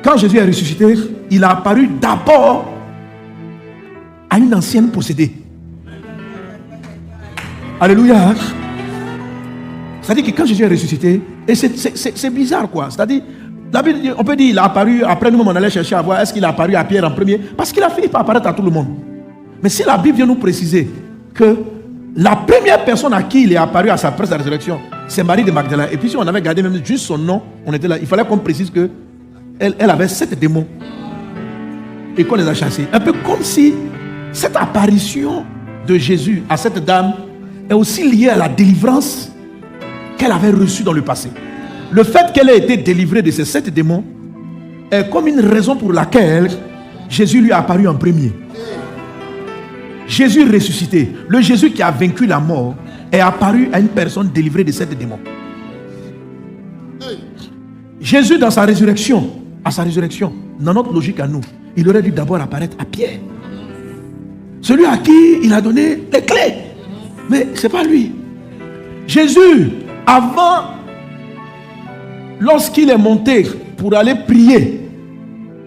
quand Jésus est ressuscité, il a apparu d'abord à une ancienne possédée. Alléluia. C'est-à-dire que quand Jésus est ressuscité, et c'est bizarre quoi. C'est-à-dire, la Bible dit, on peut dire qu'il a apparu, après nous-mêmes on allait chercher à voir, est-ce qu'il a apparu à Pierre en premier? Parce qu'il a fini par apparaître à tout le monde. Mais si la Bible vient nous préciser que la première personne à qui il est apparu à sa presse de résurrection, c'est Marie de Magdala. Et puis si on avait gardé même juste son nom, on était là. Il fallait qu'on précise que elle avait 7 démons et qu'on les a chassés. Un peu comme si cette apparition de Jésus à cette dame est aussi liée à la délivrance qu'elle avait reçue dans le passé. Le fait qu'elle ait été délivrée de ces 7 démons est comme une raison pour laquelle Jésus lui a apparu en premier. Jésus ressuscité, le Jésus qui a vaincu la mort, est apparu à une personne délivrée de 7 démons. Jésus dans sa résurrection, dans notre logique à nous, il aurait dû d'abord apparaître à Pierre. Celui à qui il a donné les clés. Mais ce n'est pas lui. Jésus, avant, lorsqu'il est monté pour aller prier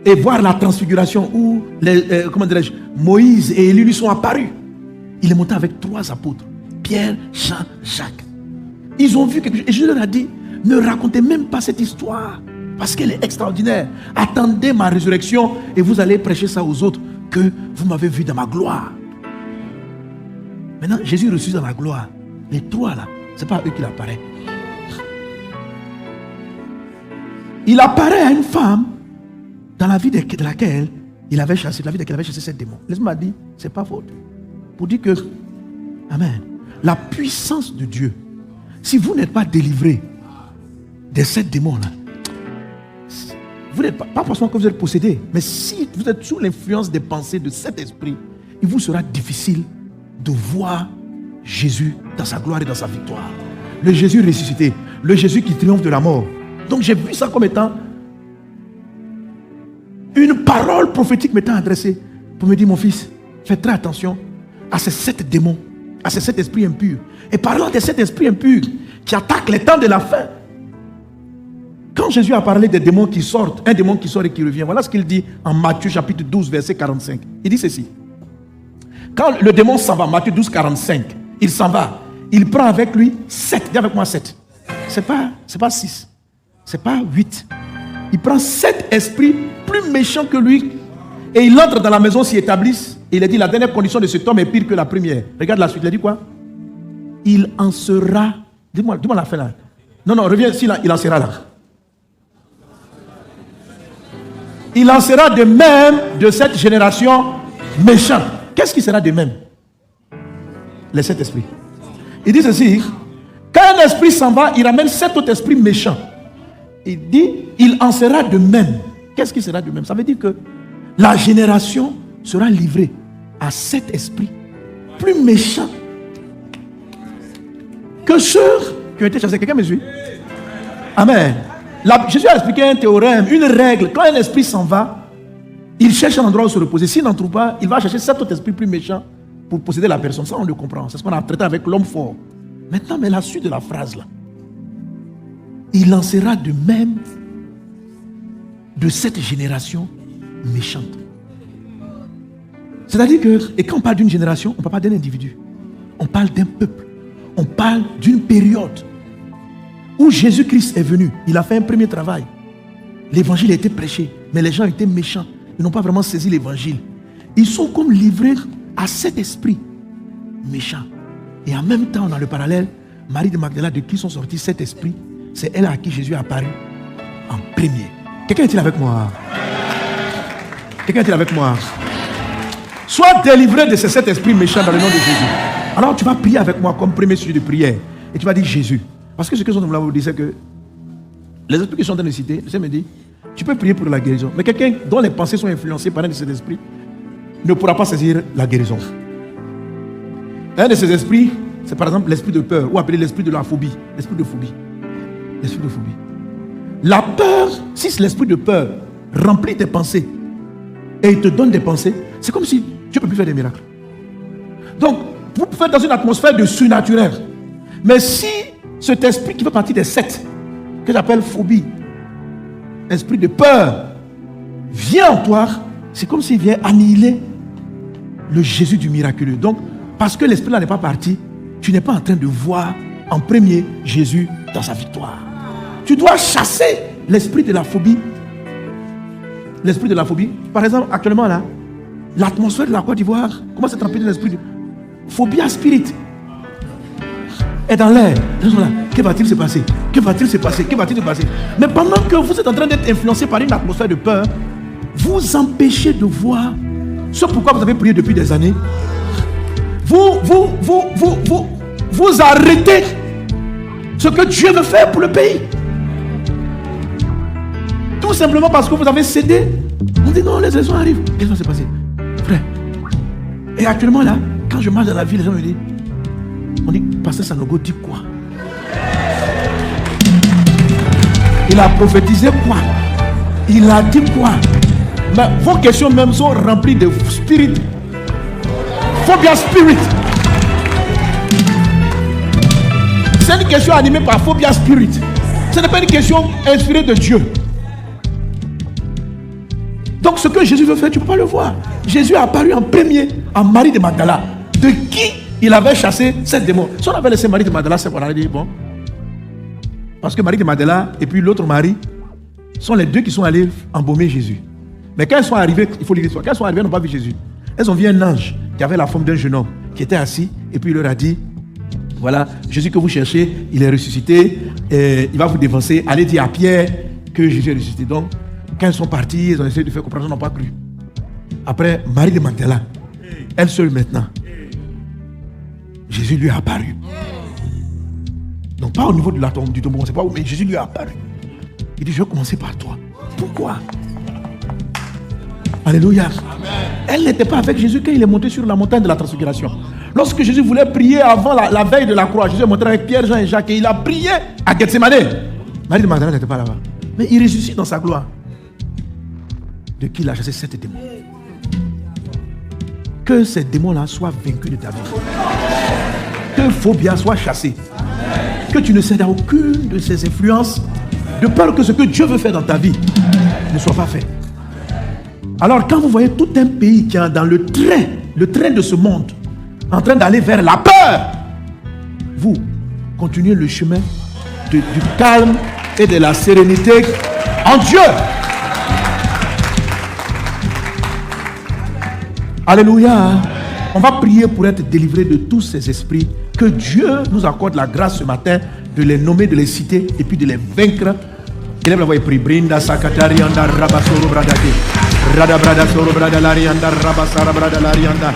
et voir la transfiguration où Moïse et Élie lui sont apparus, il est monté avec 3 apôtres, Pierre, Jean, Jacques. Ils ont vu quelque chose et Jésus leur a dit, ne racontez même pas cette histoire parce qu'elle est extraordinaire. Attendez ma résurrection et vous allez prêcher ça aux autres que vous m'avez vu dans ma gloire. Maintenant, Jésus ressuscite dans la gloire. Les 3 là, ce n'est pas à eux qu'il apparaît. Il apparaît à une femme dans la vie de laquelle il avait chassé, la vie de laquelle il avait chassé 7 démons. Laisse-moi dire, ce n'est pas faute. Pour dire que, amen, la puissance de Dieu, si vous n'êtes pas délivré de 7 démons là, vous n'êtes pas forcément que vous êtes possédé, mais si vous êtes sous l'influence des pensées de cet esprit, il vous sera difficile de voir Jésus dans sa gloire et dans sa victoire. Le Jésus ressuscité, le Jésus qui triomphe de la mort. Donc j'ai vu ça comme étant une parole prophétique m'étant adressée pour me dire, mon fils, fais très attention à ces 7 démons, à ces 7 esprits impurs. Et parlant de 7 esprits impurs qui attaquent les temps de la fin, quand Jésus a parlé des démons qui sortent, un démon qui sort et qui revient, voilà ce qu'il dit en Matthieu chapitre 12 verset 45. Il dit ceci: quand le démon s'en va, Matthieu 12 45, il s'en va, il prend avec lui 7, dis avec moi 7, c'est pas 6, c'est pas 8, il prend 7 esprits plus méchants que lui et il entre dans la maison, s'y établissent et il a dit la dernière condition de cet homme est pire que la première. Regarde la suite, il a dit quoi? Il en sera, dis-moi la fin là. Non, reviens, si là, il en sera là. Il en sera de même de cette génération méchante. Qu'est-ce qui sera de même? Les 7 esprits. Il dit ceci: quand un esprit s'en va, il ramène 7 autres esprits méchants. Il dit, il en sera de même. Qu'est-ce qui sera de même? Ça veut dire que la génération sera livrée à 7 esprits plus méchants que ceux qui ont été chassés. Quelqu'un me suit? Amen. Jésus a expliqué un théorème, une règle. Quand un esprit s'en va, il cherche un endroit où se reposer. S'il n'en trouve pas, il va chercher 7 autres esprits plus méchants pour posséder la personne. Ça, on le comprend. C'est ce qu'on a traité avec l'homme fort. Maintenant, mais la suite de la phrase là. Il en sera de même de cette génération méchante. C'est-à-dire que, et quand on parle d'une génération, on ne parle pas d'un individu. On parle d'un peuple. On parle d'une période où Jésus-Christ est venu. Il a fait un premier travail. L'évangile a été prêché, mais les gens étaient méchants. Ils n'ont pas vraiment saisi l'évangile. Ils sont comme livrés à cet esprit méchant. Et en même temps, dans le parallèle, Marie de Magdala, de qui sont sortis 7 esprits, c'est elle à qui Jésus est apparu en premier. Quelqu'un est-il avec moi? Quelqu'un est-il avec moi? Sois délivré de ces 7 esprits méchants dans le nom de Jésus. Alors tu vas prier avec moi comme premier sujet de prière. Et tu vas dire Jésus. Parce que ce que je vous dire, c'est que les esprits qui sont en train de citer, je me dis, tu peux prier pour la guérison. Mais quelqu'un dont les pensées sont influencées par un de ces esprits ne pourra pas saisir la guérison. Un de ces esprits, c'est par exemple l'esprit de peur, ou appelé l'esprit de la phobie. L'esprit de phobie. L'esprit de phobie. La peur, si l'esprit de peur remplit tes pensées et il te donne des pensées, c'est comme si tu ne peux plus faire des miracles. Donc, vous pouvez être dans une atmosphère de surnaturel. Mais si cet esprit qui fait partie des 7, que j'appelle phobie, esprit de peur, vient en toi, c'est comme s'il vient annihiler le Jésus du miraculeux. Donc, parce que l'esprit là n'est pas parti, tu n'es pas en train de voir en premier Jésus dans sa victoire. Tu dois chasser l'esprit de la phobie. L'esprit de la phobie. Par exemple, actuellement là, l'atmosphère de la Côte d'Ivoire commence à être remplie de l'esprit de phobia spirit. Est dans l'air. Que va-t-il se passer? Que va-t-il se passer? Que va-t-il se passer? Mais pendant que vous êtes en train d'être influencé par une atmosphère de peur, vous empêchez de voir ce pourquoi vous avez prié depuis des années. Vous arrêtez ce que Dieu veut faire pour le pays. Tout simplement parce que vous avez cédé. On dit non, les élections arrivent. Qu'est-ce qui va se passer? Frère. Et actuellement là, quand je marche dans la ville, les gens me disent, on dit, Pasteur Sanogo dit quoi? Il a prophétisé quoi? Il a dit quoi? Mais vos questions même sont remplies de spirit. Phobia spirit. C'est une question animée par phobia spirit. Ce n'est pas une question inspirée de Dieu. Donc ce que Jésus veut faire, tu ne peux pas le voir. Jésus est apparu en premier à Marie de Magdala, de qui il avait chassé 7 démons. Si on avait laissé Marie de Magdala, c'est qu'on aurait dit bon. Parce que Marie de Magdala et puis l'autre Marie sont les deux qui sont allés embaumer Jésus. Mais quand elles sont arrivées, il faut lire l'histoire, quand elles sont arrivées, elles n'ont pas vu Jésus. Elles ont vu un ange qui avait la forme d'un jeune homme qui était assis et puis il leur a dit, voilà, Jésus que vous cherchez, il est ressuscité, et il va vous dévancer. Allez dire à Pierre que Jésus est ressuscité. Donc, quand elles sont parties, elles ont essayé de faire comprendre, elles n'ont pas cru. Après, Marie de Magdala, elle seule maintenant, Jésus lui est apparu. Donc, pas au niveau de la tombe, du tombeau, on ne sait pas où, mais Jésus lui est apparu. Il dit, je vais commencer par toi. Pourquoi? Alléluia. Amen. Elle n'était pas avec Jésus quand il est monté sur la montagne de la transfiguration. Lorsque Jésus voulait prier avant la veille de la croix, Jésus est monté avec Pierre, Jean et Jacques et il a prié à Gethsemane. Marie de Magdala n'était pas là-bas. Mais il ressuscite dans sa gloire. De qui il a chassé 7 démons. Que ces démons-là soient vaincus de ta vie. Que phobia soit chassée. Que tu ne cèdes à aucune de ces influences, de peur que ce que Dieu veut faire dans ta vie ne soit pas fait. Alors quand vous voyez tout un pays qui est dans le train de ce monde, en train d'aller vers la peur, vous continuez le chemin du calme et de la sérénité en Dieu. Alléluia. On va prier pour être délivré de tous ces esprits. Que Dieu nous accorde la grâce ce matin de les nommer, de les citer et puis de les vaincre. Élève la voix et prie. Brinda sakatari anda rabasoro bradake. Rada brada soro brada larianda rabasara brada larianda.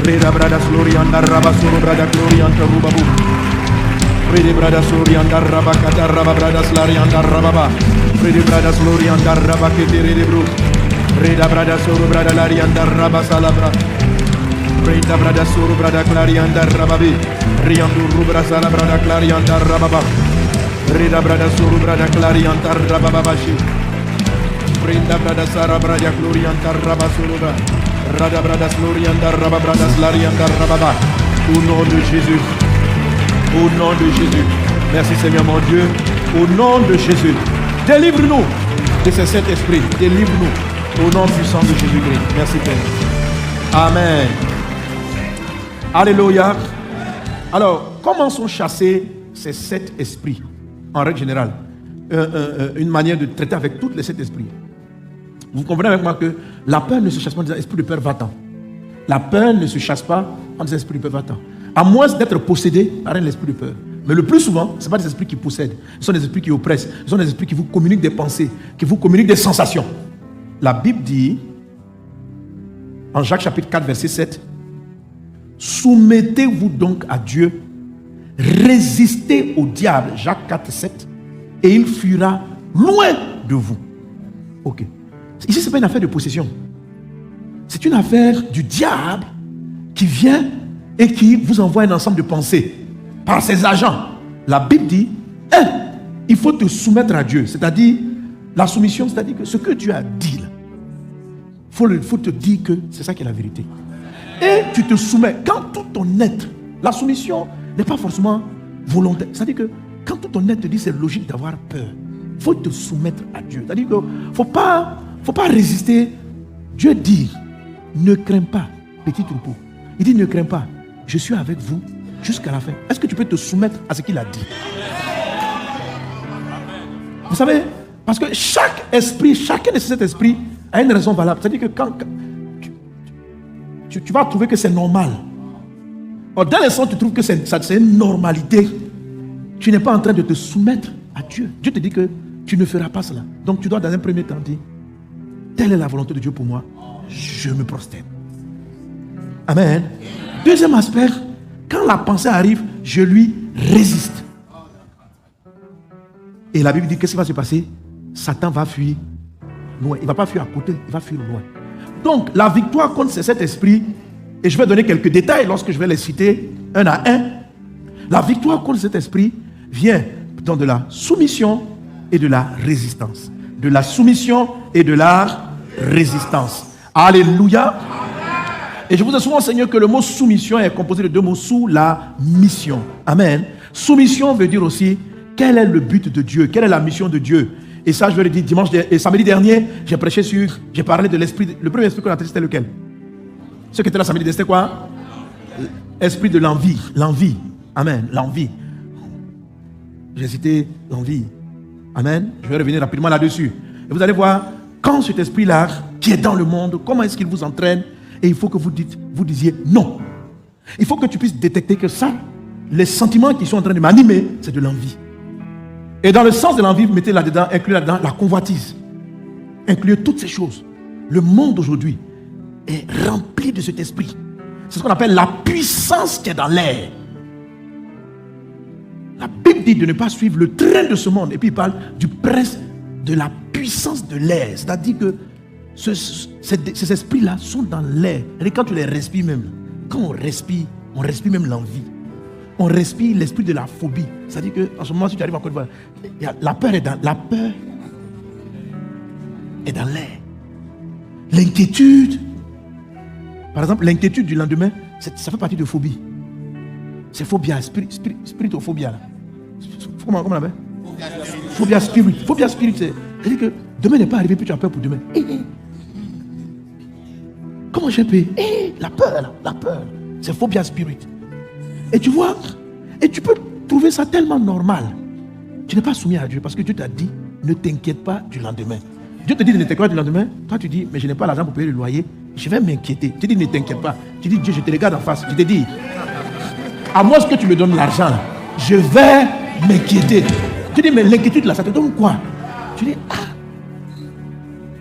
Reda brada slorianda rabasoro brada glorianda rubabu. Rede brada slorianda rabakata rababrada slarianda rababa. Rede brada slorianda rabakete rede bru. Reda brada soro brada larianda rabasalabra. Reda brada soro brada clarianda rababi. Riandu rubra sala brada clarianda rababa. Reda brada soro brada clarianda rababashi. Reda brada sara brada glorianda rabasoroba. Rada brada slorianda rababrada slarianda rababa. Au nom de Jésus. Au nom de Jésus. Merci Seigneur mon Dieu. Au nom de Jésus. Délivre-nous de ces 7 esprits. Délivre-nous. Au nom puissant de Jésus-Christ. Merci Père. Amen. Alléluia. Alors, comment sont chassés ces 7 esprits en règle générale? Une manière de traiter avec tous les 7 esprits. Vous comprenez avec moi que la peur ne se chasse pas en disant esprit de peur va-t'en. La peur ne se chasse pas en disant esprit de peur va-t'en. À moins d'être possédé par un esprit de peur. Mais le plus souvent, ce ne sont pas des esprits qui possèdent. Ce sont des esprits qui oppressent. Ce sont des esprits qui vous communiquent des pensées, qui vous communiquent des sensations. La Bible dit, en Jacques chapitre 4, verset 7, soumettez-vous donc à Dieu, résistez au diable, Jacques 4, 7, et il fuira loin de vous. Ok. Ici, ce n'est pas une affaire de possession. C'est une affaire du diable qui vient et qui vous envoie un ensemble de pensées par ses agents. La Bible dit, il faut te soumettre à Dieu. C'est-à-dire, la soumission, c'est-à-dire que ce que Dieu a dit, il faut te dire que c'est ça qui est la vérité. Et tu te soumets. Quand tout ton être, la soumission n'est pas forcément volontaire. C'est-à-dire que quand tout ton être te dit c'est logique d'avoir peur, il faut te soumettre à Dieu. C'est-à-dire qu'il ne faut faut pas résister. Dieu dit, ne crains pas, petit troupeau. Il dit, ne crains pas, je suis avec vous jusqu'à la fin. Est-ce que tu peux te soumettre à ce qu'il a dit? Vous savez, parce que chaque esprit, chacun de ces esprits a une raison valable. C'est-à-dire que quand tu vas trouver que c'est normal. Or, dans le sens où tu trouves que c'est une normalité, tu n'es pas en train de te soumettre à Dieu. Dieu te dit que tu ne feras pas cela. Donc tu dois dans un premier temps dire, telle est la volonté de Dieu pour moi, je me prosterne. Amen. Deuxième aspect, quand la pensée arrive, je lui résiste. Et la Bible dit, qu'est-ce qui va se passer? Satan va fuir loin. Il ne va pas fuir à côté, il va fuir loin. Donc, la victoire contre cet esprit, et je vais donner quelques détails lorsque je vais les citer un à un. La victoire contre cet esprit vient dans de la soumission et de la résistance. De la soumission et de la résistance. Alléluia. Et je vous ai souvent enseigné que le mot soumission est composé de deux mots, sous la mission. Amen. Soumission veut dire aussi quel est le but de Dieu, quelle est la mission de Dieu. Et ça, je vais le dire samedi dernier, j'ai parlé de l'esprit. Le premier esprit qu'on a traité, c'était lequel? Ce qui était là samedi dernier, c'était quoi? Esprit de l'envie. L'envie. Amen. L'envie. J'ai cité l'envie. Amen. Je vais revenir rapidement là-dessus. Et vous allez voir, quand cet esprit-là, qui est dans le monde, comment est-ce qu'il vous entraîne? Et il faut que vous disiez non. Il faut que tu puisses détecter que ça, les sentiments qui sont en train de m'animer, c'est de l'envie. Et dans le sens de l'envie, vous mettez là-dedans, incluez là-dedans la convoitise. Incluez toutes ces choses. Le monde aujourd'hui est rempli de cet esprit. C'est ce qu'on appelle la puissance qui est dans l'air. La Bible dit de ne pas suivre le train de ce monde. Et puis il parle du prince de la puissance de l'air. C'est-à-dire que ces esprits-là sont dans l'air. Et quand tu les respires même, quand on respire même l'envie. On respire l'esprit de la phobie. C'est-à-dire qu'en ce moment, si tu arrives en Côte d'Ivoire, la peur est dans l'air. L'inquiétude, par exemple, l'inquiétude du lendemain, ça fait partie de phobie. C'est phobia, spiritophobia. Comment on l'appelle? Phobia spirit. Phobia spirit, c'est-à-dire que demain n'est pas arrivé, puis tu as peur pour demain. Comment j'ai peur? La peur. C'est phobia spirit. Et tu vois, et tu peux trouver ça tellement normal. Tu n'es pas soumis à Dieu parce que Dieu t'a dit, ne t'inquiète pas du lendemain. Dieu te dit, ne t'inquiète pas du lendemain. Toi, tu dis, mais je n'ai pas l'argent pour payer le loyer. Je vais m'inquiéter. Tu dis, ne t'inquiète pas. Tu dis, Dieu, je te regarde en face. Je te dis, à moins que tu me donnes l'argent, je vais m'inquiéter. Tu dis, mais l'inquiétude là, ça te donne quoi? Tu dis,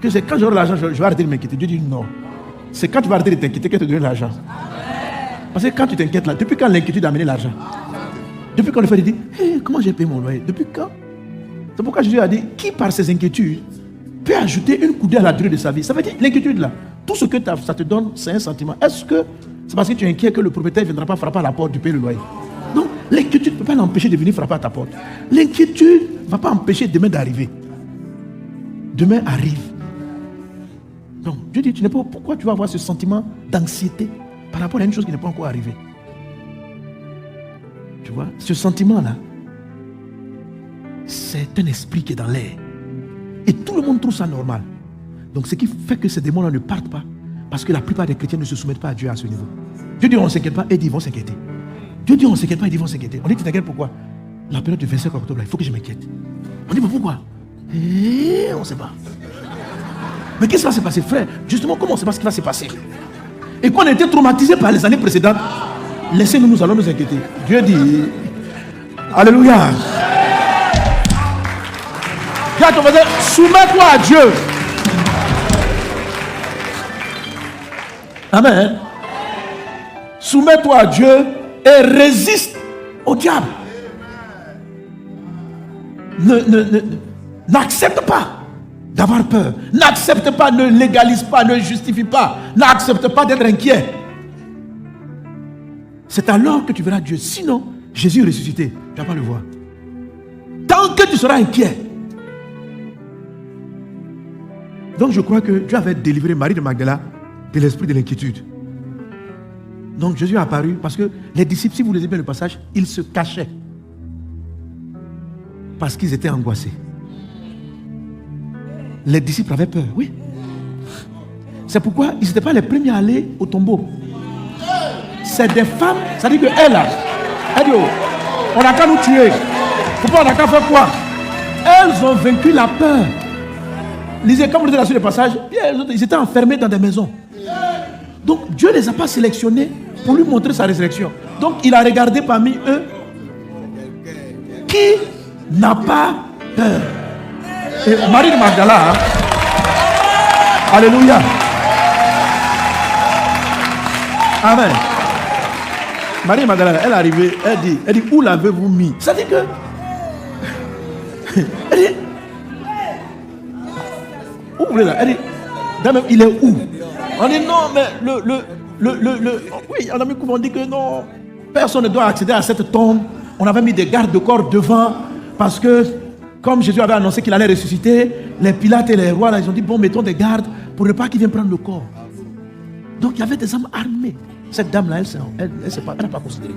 que c'est quand j'aurai l'argent, je vais arrêter de m'inquiéter. Dieu dit, non. C'est quand tu vas arrêter de t'inquiéter que te donner l'argent. Parce que quand tu t'inquiètes là, depuis quand l'inquiétude a amené l'argent? Depuis quand le fait de dire, comment j'ai payé mon loyer? Depuis quand? C'est pourquoi Jésus a dit, qui par ses inquiétudes peut ajouter une coudée à la durée de sa vie? Ça veut dire, l'inquiétude là, tout ce que ça te donne, c'est un sentiment. Est-ce que c'est parce que tu es inquiet que le propriétaire ne viendra pas frapper à la porte du payer le loyer? Non, l'inquiétude ne peut pas l'empêcher de venir frapper à ta porte. L'inquiétude ne va pas empêcher demain d'arriver. Demain arrive. Donc, Dieu dit, pourquoi tu vas avoir ce sentiment d'anxiété par rapport à une chose qui n'est pas encore arrivée? Tu vois, ce sentiment-là, c'est un esprit qui est dans l'air. Et tout le monde trouve ça normal. Donc, ce qui fait que ces démons-là ne partent pas, parce que la plupart des chrétiens ne se soumettent pas à Dieu à ce niveau. Dieu dit, on ne s'inquiète pas, et il dit, ils vont s'inquiéter. Dieu dit, on ne s'inquiète pas, et ils vont s'inquiéter. On dit, tu t'inquiètes pourquoi? La période du 25 octobre, il faut que je m'inquiète. On dit, mais pourquoi? On ne sait pas. Mais qu'est-ce qui va se passer, frère? Justement, comment on ne sait pas ce qui va se passer? Et qu'on a été traumatisé par les années précédentes, laissez-nous, nous allons nous inquiéter. Dieu dit, alléluia. Dis à ton voisin, soumets-toi à Dieu. Amen. Soumets-toi à Dieu et résiste au diable. N'accepte pas d'avoir peur. N'accepte pas, ne légalise pas, ne justifie pas. N'accepte pas d'être inquiet. C'est alors que tu verras Dieu. Sinon, Jésus est ressuscité. Tu ne vas pas le voir. Tant que tu seras inquiet. Donc je crois que Dieu avait délivré Marie de Magdala de l'esprit de l'inquiétude. Donc Jésus est apparu parce que les disciples, si vous lisez bien le passage, ils se cachaient. Parce qu'ils étaient angoissés. Les disciples avaient peur, oui. C'est pourquoi ils n'étaient pas les premiers à aller au tombeau. C'est des femmes, ça dit que elles là, elles disent, on n'a qu'à nous tuer. Pourquoi on n'a qu'à faire quoi? Elles ont vaincu la peur. Lisez, comme vous lisez la suite des passages, ils étaient enfermés dans des maisons. Donc Dieu ne les a pas sélectionnés pour lui montrer sa résurrection. Donc il a regardé parmi eux qui n'a pas peur. Et Marie de Magdala, hein? Alléluia. Amen. Marie de Magdala, elle est arrivée, elle dit, où l'avez-vous mis? Ça dit que elle dit, où vous voulez là? Elle dit, il est où? On dit non, mais oui, on a mis on dit que non, personne ne doit accéder à cette tombe. On avait mis des gardes de corps devant parce que, comme Jésus avait annoncé qu'il allait ressusciter, les Pilates et les rois, là, ils ont dit bon, mettons des gardes pour ne pas qu'ils viennent prendre le corps. Donc il y avait des hommes armés. Cette dame-là, elle n'a pas considéré.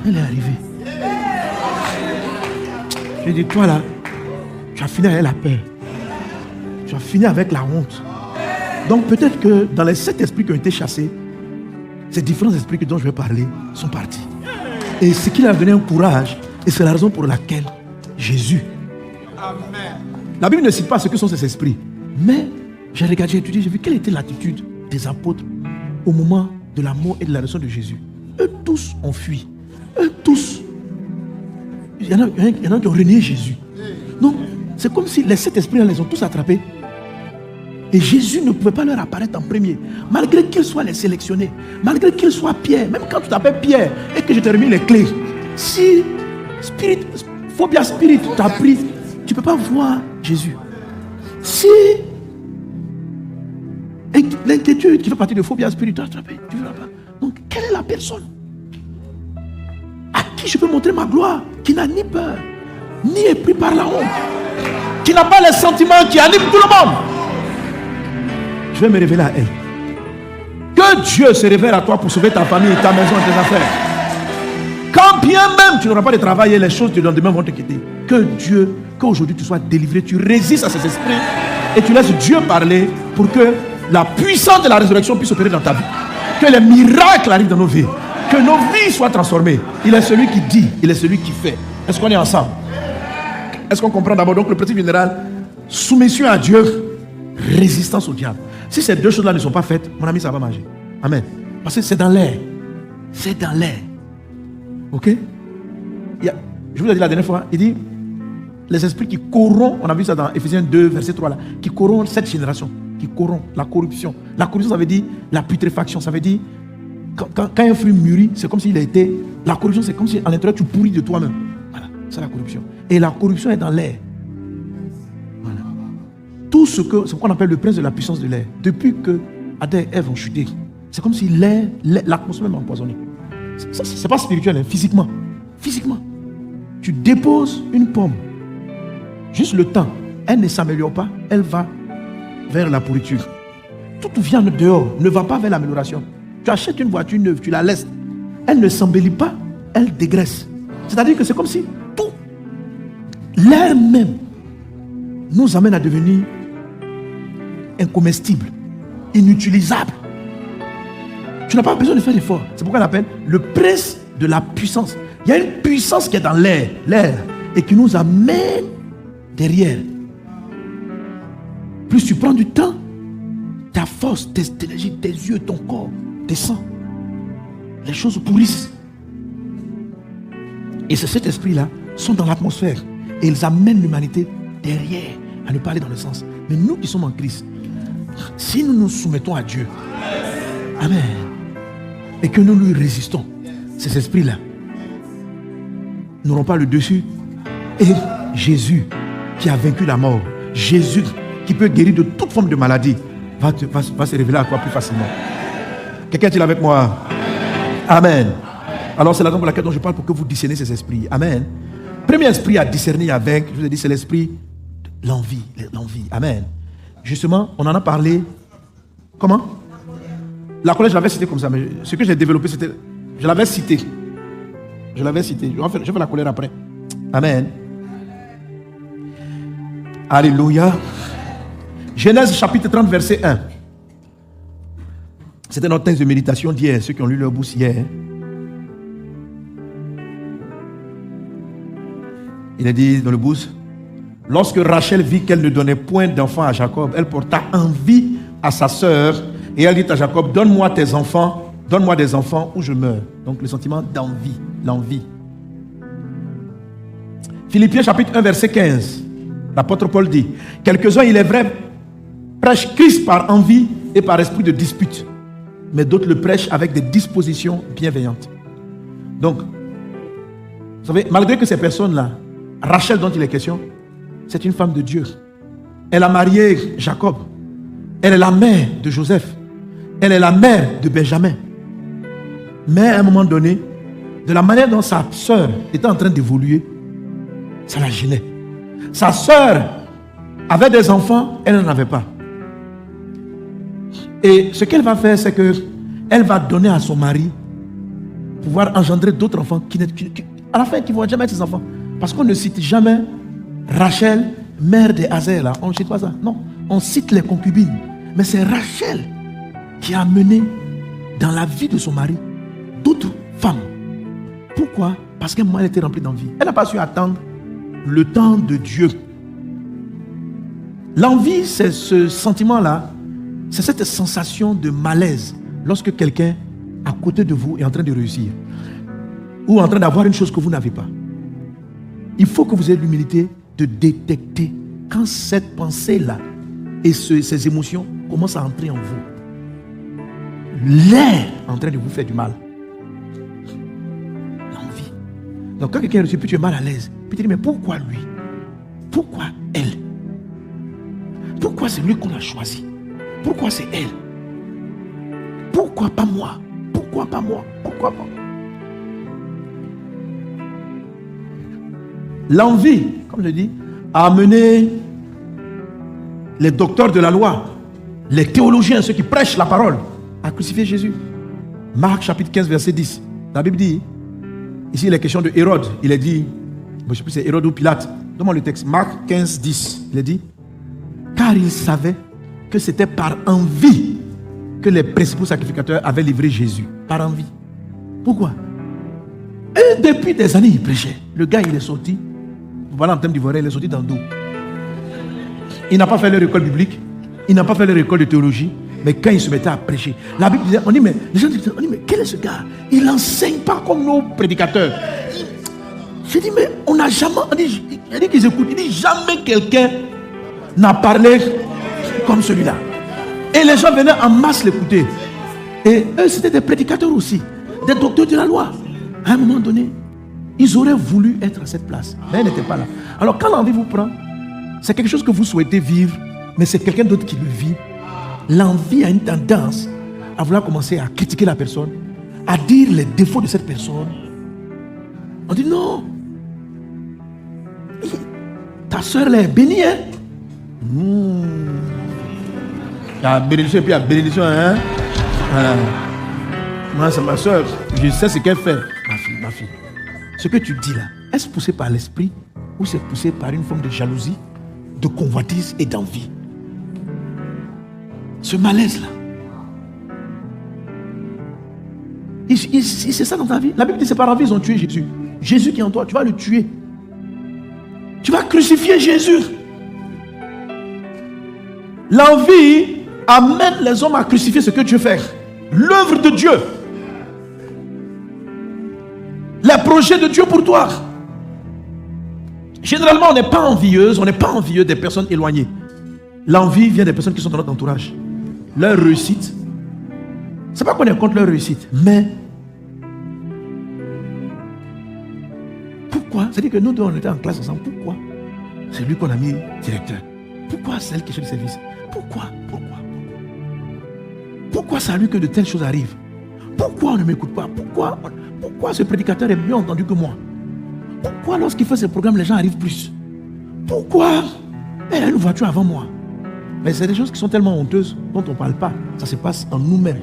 Elle est arrivée. Je dis, toi là, tu as fini avec la paix. Tu as fini avec la honte. Donc peut-être que dans les 7 esprits qui ont été chassés, ces différents esprits dont je vais parler sont partis. Et ce qui leur a donné un courage, et c'est la raison pour laquelle Jésus. Amen. La Bible ne cite pas ce que sont ces esprits. Mais j'ai regardé, j'ai étudié, j'ai vu quelle était l'attitude des apôtres au moment de la mort et de la résurrection de Jésus. Eux tous ont fui. Eux tous. Il y en a qui ont renié Jésus. Donc, c'est comme si les 7 esprits les ont tous attrapés. Et Jésus ne pouvait pas leur apparaître en premier. Malgré qu'ils soient les sélectionnés. Malgré qu'ils soient Pierre. Même quand tu t'appelles Pierre et que je te remis les clés. Si Phobia Spirit t'a pris, tu ne peux pas voir Jésus. Si l'inquiétude qui fait partie de Phobia Spirit t'a attrapé, tu ne verras pas. Donc, quelle est la personne à qui je peux montrer ma gloire, qui n'a ni peur, ni est pris par la honte, qui n'a pas les sentiments qui animent tout le monde? Je vais me révéler à elle. Que Dieu se révèle à toi pour sauver ta famille, ta maison et tes affaires. Quand bien même tu n'auras pas de travail et les choses du lendemain vont te quitter. Que Dieu, qu'aujourd'hui tu sois délivré, tu résistes à ces esprits et tu laisses Dieu parler pour que la puissance de la résurrection puisse opérer dans ta vie. Que les miracles arrivent dans nos vies. Que nos vies soient transformées. Il est celui qui dit, il est celui qui fait. Est-ce qu'on est ensemble? Est-ce qu'on comprend d'abord donc le principe général? Soumission à Dieu, résistance au diable. Si ces deux choses-là ne sont pas faites, mon ami, ça va marcher. Amen. Parce que c'est dans l'air. C'est dans l'air. Ok? Je vous ai dit la dernière fois, il dit les esprits qui corrompent, on a vu ça dans Ephésiens 2, verset 3 là, qui corrompent cette génération, qui corrompent la corruption. La corruption, ça veut dire la putréfaction, ça veut dire quand un fruit mûrit, c'est comme s'il a été. La corruption, c'est comme si à l'intérieur tu pourris de toi-même. Voilà, c'est la corruption. Et la corruption est dans l'air. Voilà. Tout ce qu'on appelle le prince de la puissance de l'air, depuis que Adam et Ève ont chuté, c'est comme si l'atmosphère est empoisonnée. C'est pas spirituel, hein, physiquement. Physiquement. Tu déposes une pomme. Juste le temps. Elle ne s'améliore pas. Elle va vers la pourriture. Toute viande dehors ne va pas vers l'amélioration. Tu achètes une voiture neuve, tu la laisses. Elle ne s'embellit pas. Elle dégraisse. C'est-à-dire que c'est comme si tout, l'air même, nous amène à devenir incomestible, inutilisable. Tu n'as pas besoin de faire d'effort. C'est pourquoi on appelle le prince de la puissance. Il y a une puissance qui est dans l'air, et qui nous amène derrière. Plus tu prends du temps, ta force, tes énergies, tes yeux, ton corps descend. Les choses pourrissent. Et cet esprit-là sont dans l'atmosphère. Et ils amènent l'humanité derrière, à ne pas aller dans le sens. Mais nous qui sommes en Christ, si nous nous soumettons à Dieu, Amen, et que nous lui résistons, ces esprits-là n'auront pas le dessus. Et Jésus qui a vaincu la mort, Jésus qui peut guérir de toute forme de maladie, va se révéler à toi plus facilement. Quelqu'un est-il avec moi? Amen. Alors c'est la raison pour laquelle je parle, pour que vous discernez ces esprits. Amen. Premier esprit à discerner avec, je vous ai dit, c'est l'esprit de l'envie. Amen. Justement, on en a parlé. Comment? La colère, je l'avais cité comme ça, mais ce que j'ai développé, c'était, je l'avais cité. Je fais la colère après. Amen. Alléluia. Genèse chapitre 30, verset 1. C'était notre texte de méditation d'hier, ceux qui ont lu leur bourse hier. Il a dit dans le bourse, lorsque Rachel vit qu'elle ne donnait point d'enfants à Jacob, elle porta envie à sa sœur et elle dit à Jacob, donne-moi tes enfants, donne-moi des enfants ou je meurs. Donc le sentiment d'envie, l'envie. Philippiens chapitre 1 verset 15, l'apôtre Paul dit, quelques-uns, il est vrai, prêchent Christ par envie et par esprit de dispute, mais d'autres le prêchent avec des dispositions bienveillantes. Donc, vous savez, malgré que ces personnes-là, Rachel dont il est question, c'est une femme de Dieu. Elle a marié Jacob. Elle est la mère de Joseph. Elle est la mère de Benjamin. Mais à un moment donné, de la manière dont sa sœur était en train d'évoluer, ça la gênait. Sa sœur avait des enfants, elle n'en avait pas. Et ce qu'elle va faire, c'est qu'elle va donner à son mari pouvoir engendrer d'autres enfants à la fin qui ne vont jamais être ses enfants. Parce qu'on ne cite jamais Rachel, mère de Hazer, là. On ne cite pas ça. Non, on cite les concubines. Mais c'est Rachel qui a mené dans la vie de son mari d'autres femmes. Pourquoi? Parce qu'elle était remplie d'envie. Elle n'a pas su attendre le temps de Dieu. L'envie, c'est ce sentiment-là, c'est cette sensation de malaise lorsque quelqu'un à côté de vous est en train de réussir ou en train d'avoir une chose que vous n'avez pas. Il faut que vous ayez l'humilité de détecter quand cette pensée-là et ces émotions commencent à entrer en vous. L'air en train de vous faire du mal. L'envie. Donc quand quelqu'un reçoit, puis tu es mal à l'aise, puis tu dis, mais pourquoi lui? Pourquoi elle? Pourquoi c'est lui qu'on a choisi? Pourquoi c'est elle? Pourquoi pas moi? Pourquoi pas moi? Pourquoi pas? L'envie, comme je dis, a amené les docteurs de la loi, les théologiens, ceux qui prêchent la parole, à crucifier Jésus. Marc chapitre 15 verset 10. La Bible dit, ici il est question de Hérode. Il est dit, je ne sais plus si c'est Hérode ou Pilate. Donne-moi le texte. Marc 15, 10. Il est dit, car il savait que c'était par envie que les principaux sacrificateurs avaient livré Jésus. Par envie. Pourquoi? Et depuis des années, il prêchait. Le gars, il est sorti. Voilà, en termes d'ivoirien, il est sorti dans le dos. Il n'a pas fait leur école biblique. Il n'a pas fait leur école de théologie. Mais quand il se mettait à prêcher, la Bible disait, on dit, mais les gens disent, on dit, mais quel est ce gars? Il n'enseigne pas comme nos prédicateurs. J'ai dit, mais on n'a jamais, il dit qu'ils écoutent, il dit, jamais quelqu'un n'a parlé comme celui-là. Et les gens venaient en masse l'écouter. Et eux, c'était des prédicateurs aussi, des docteurs de la loi. À un moment donné, ils auraient voulu être à cette place, mais ils n'étaient pas là. Alors quand l'envie vous prend, c'est quelque chose que vous souhaitez vivre, mais c'est quelqu'un d'autre qui le vit. L'envie a une tendance à vouloir commencer à critiquer la personne, à dire les défauts de cette personne. On dit non, ta soeur elle est bénie, hein? Il y a bénédiction et puis il y a bénédiction, hein? Moi c'est ma soeur, je sais ce qu'elle fait. Ma fille, ce que tu dis là, est-ce poussé par l'esprit ou c'est poussé par une forme de jalousie, de convoitise et d'envie? Ce malaise-là. C'est ça dans ta vie. La Bible dit c'est par envie ils ont tué Jésus. Jésus qui est en toi, tu vas le tuer. Tu vas crucifier Jésus. L'envie amène les hommes à crucifier ce que Dieu fait. L'œuvre de Dieu. Les projets de Dieu pour toi. Généralement, on n'est pas envieuse, on n'est pas envieux des personnes éloignées. L'envie vient des personnes qui sont dans notre entourage. Leur réussite, c'est pas qu'on est contre leur réussite, mais pourquoi? C'est-à-dire que nous deux, on était en classe ensemble. Pourquoi c'est lui qu'on a mis directeur? Pourquoi c'est elle qui est chef de service? Pourquoi c'est à lui que de telles choses arrivent? Pourquoi on ne m'écoute pas? Pourquoi ce prédicateur est mieux entendu que moi? Pourquoi lorsqu'il fait ses programmes, les gens arrivent plus? Pourquoi elle a une voiture avant moi? Mais c'est des choses qui sont tellement honteuses dont on ne parle pas. Ça se passe en nous-mêmes.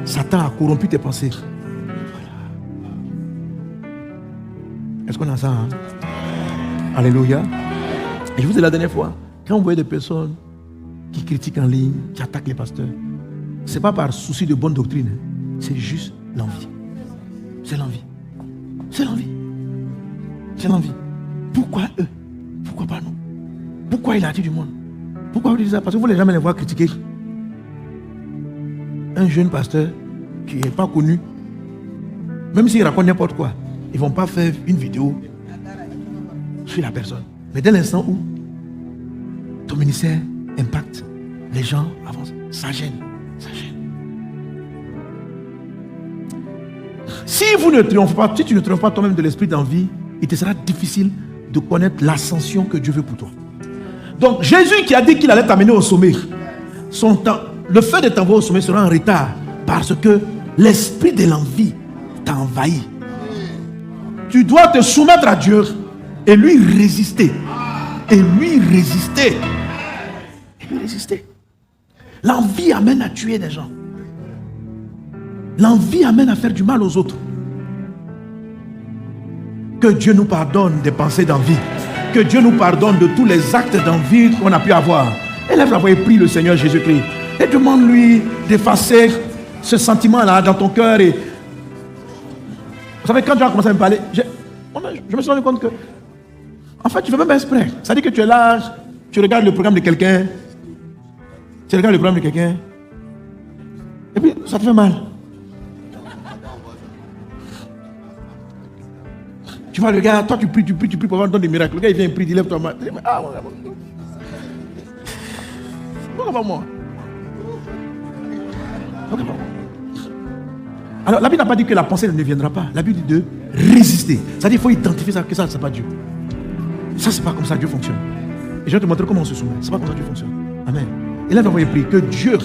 Satan a corrompu tes pensées. Est-ce qu'on a ça, hein? Alléluia. Et je vous ai dit la dernière fois, quand vous voyez des personnes qui critiquent en ligne, qui attaquent les pasteurs, Ce n'est pas par souci de bonne doctrine. C'est juste l'envie. C'est l'envie. C'est l'envie. C'est l'envie. Pourquoi eux? Pourquoi pas nous? Pourquoi il a dit du monde? Pourquoi vous dites ça? Parce que vous ne voulez jamais les voir critiquer. Un jeune pasteur qui n'est pas connu, même s'il raconte n'importe quoi, ils ne vont pas faire une vidéo sur la personne. Mais dès l'instant où ton ministère impacte, les gens avancent. Ça gêne. Ça gêne. Si vous ne triomphez pas, si tu ne triomphes pas toi-même de l'esprit d'envie, il te sera difficile de connaître l'ascension que Dieu veut pour toi. Donc Jésus qui a dit qu'il allait t'amener au sommet, le fait de t'envoyer au sommet sera en retard parce que l'esprit de l'envie t'a envahi. Tu dois te soumettre à Dieu et lui résister. Et lui résister. Et lui résister. L'envie amène à tuer des gens. L'envie amène à faire du mal aux autres. Que Dieu nous pardonne des pensées d'envie. Que Dieu nous pardonne de tous les actes d'envie qu'on a pu avoir. Élève la voix et prie le Seigneur Jésus-Christ. Et demande-lui d'effacer ce sentiment-là dans ton cœur. Et... Vous savez, quand tu as commencé à me parler, je me suis rendu compte que, en fait, tu ne fais même pas exprès. Ça dit que tu es là, tu regardes le programme de quelqu'un. Tu regardes le programme de quelqu'un. Et puis, ça te fait mal. Tu vois le gars, toi tu pries pour avoir des miracles. Le gars il vient, il prie, il lève toi main. Ah, pourquoi pas moi? Pourquoi pas moi? Alors la Bible n'a pas dit que la pensée ne viendra pas. La Bible dit de résister. C'est-à-dire qu'il faut identifier ça, que ça, c'est pas Dieu. Ça, c'est pas comme ça que Dieu fonctionne. Et je vais te montrer comment on se soumet. C'est pas comme ça que Dieu fonctionne. Amen. Et là, on va prier que Dieu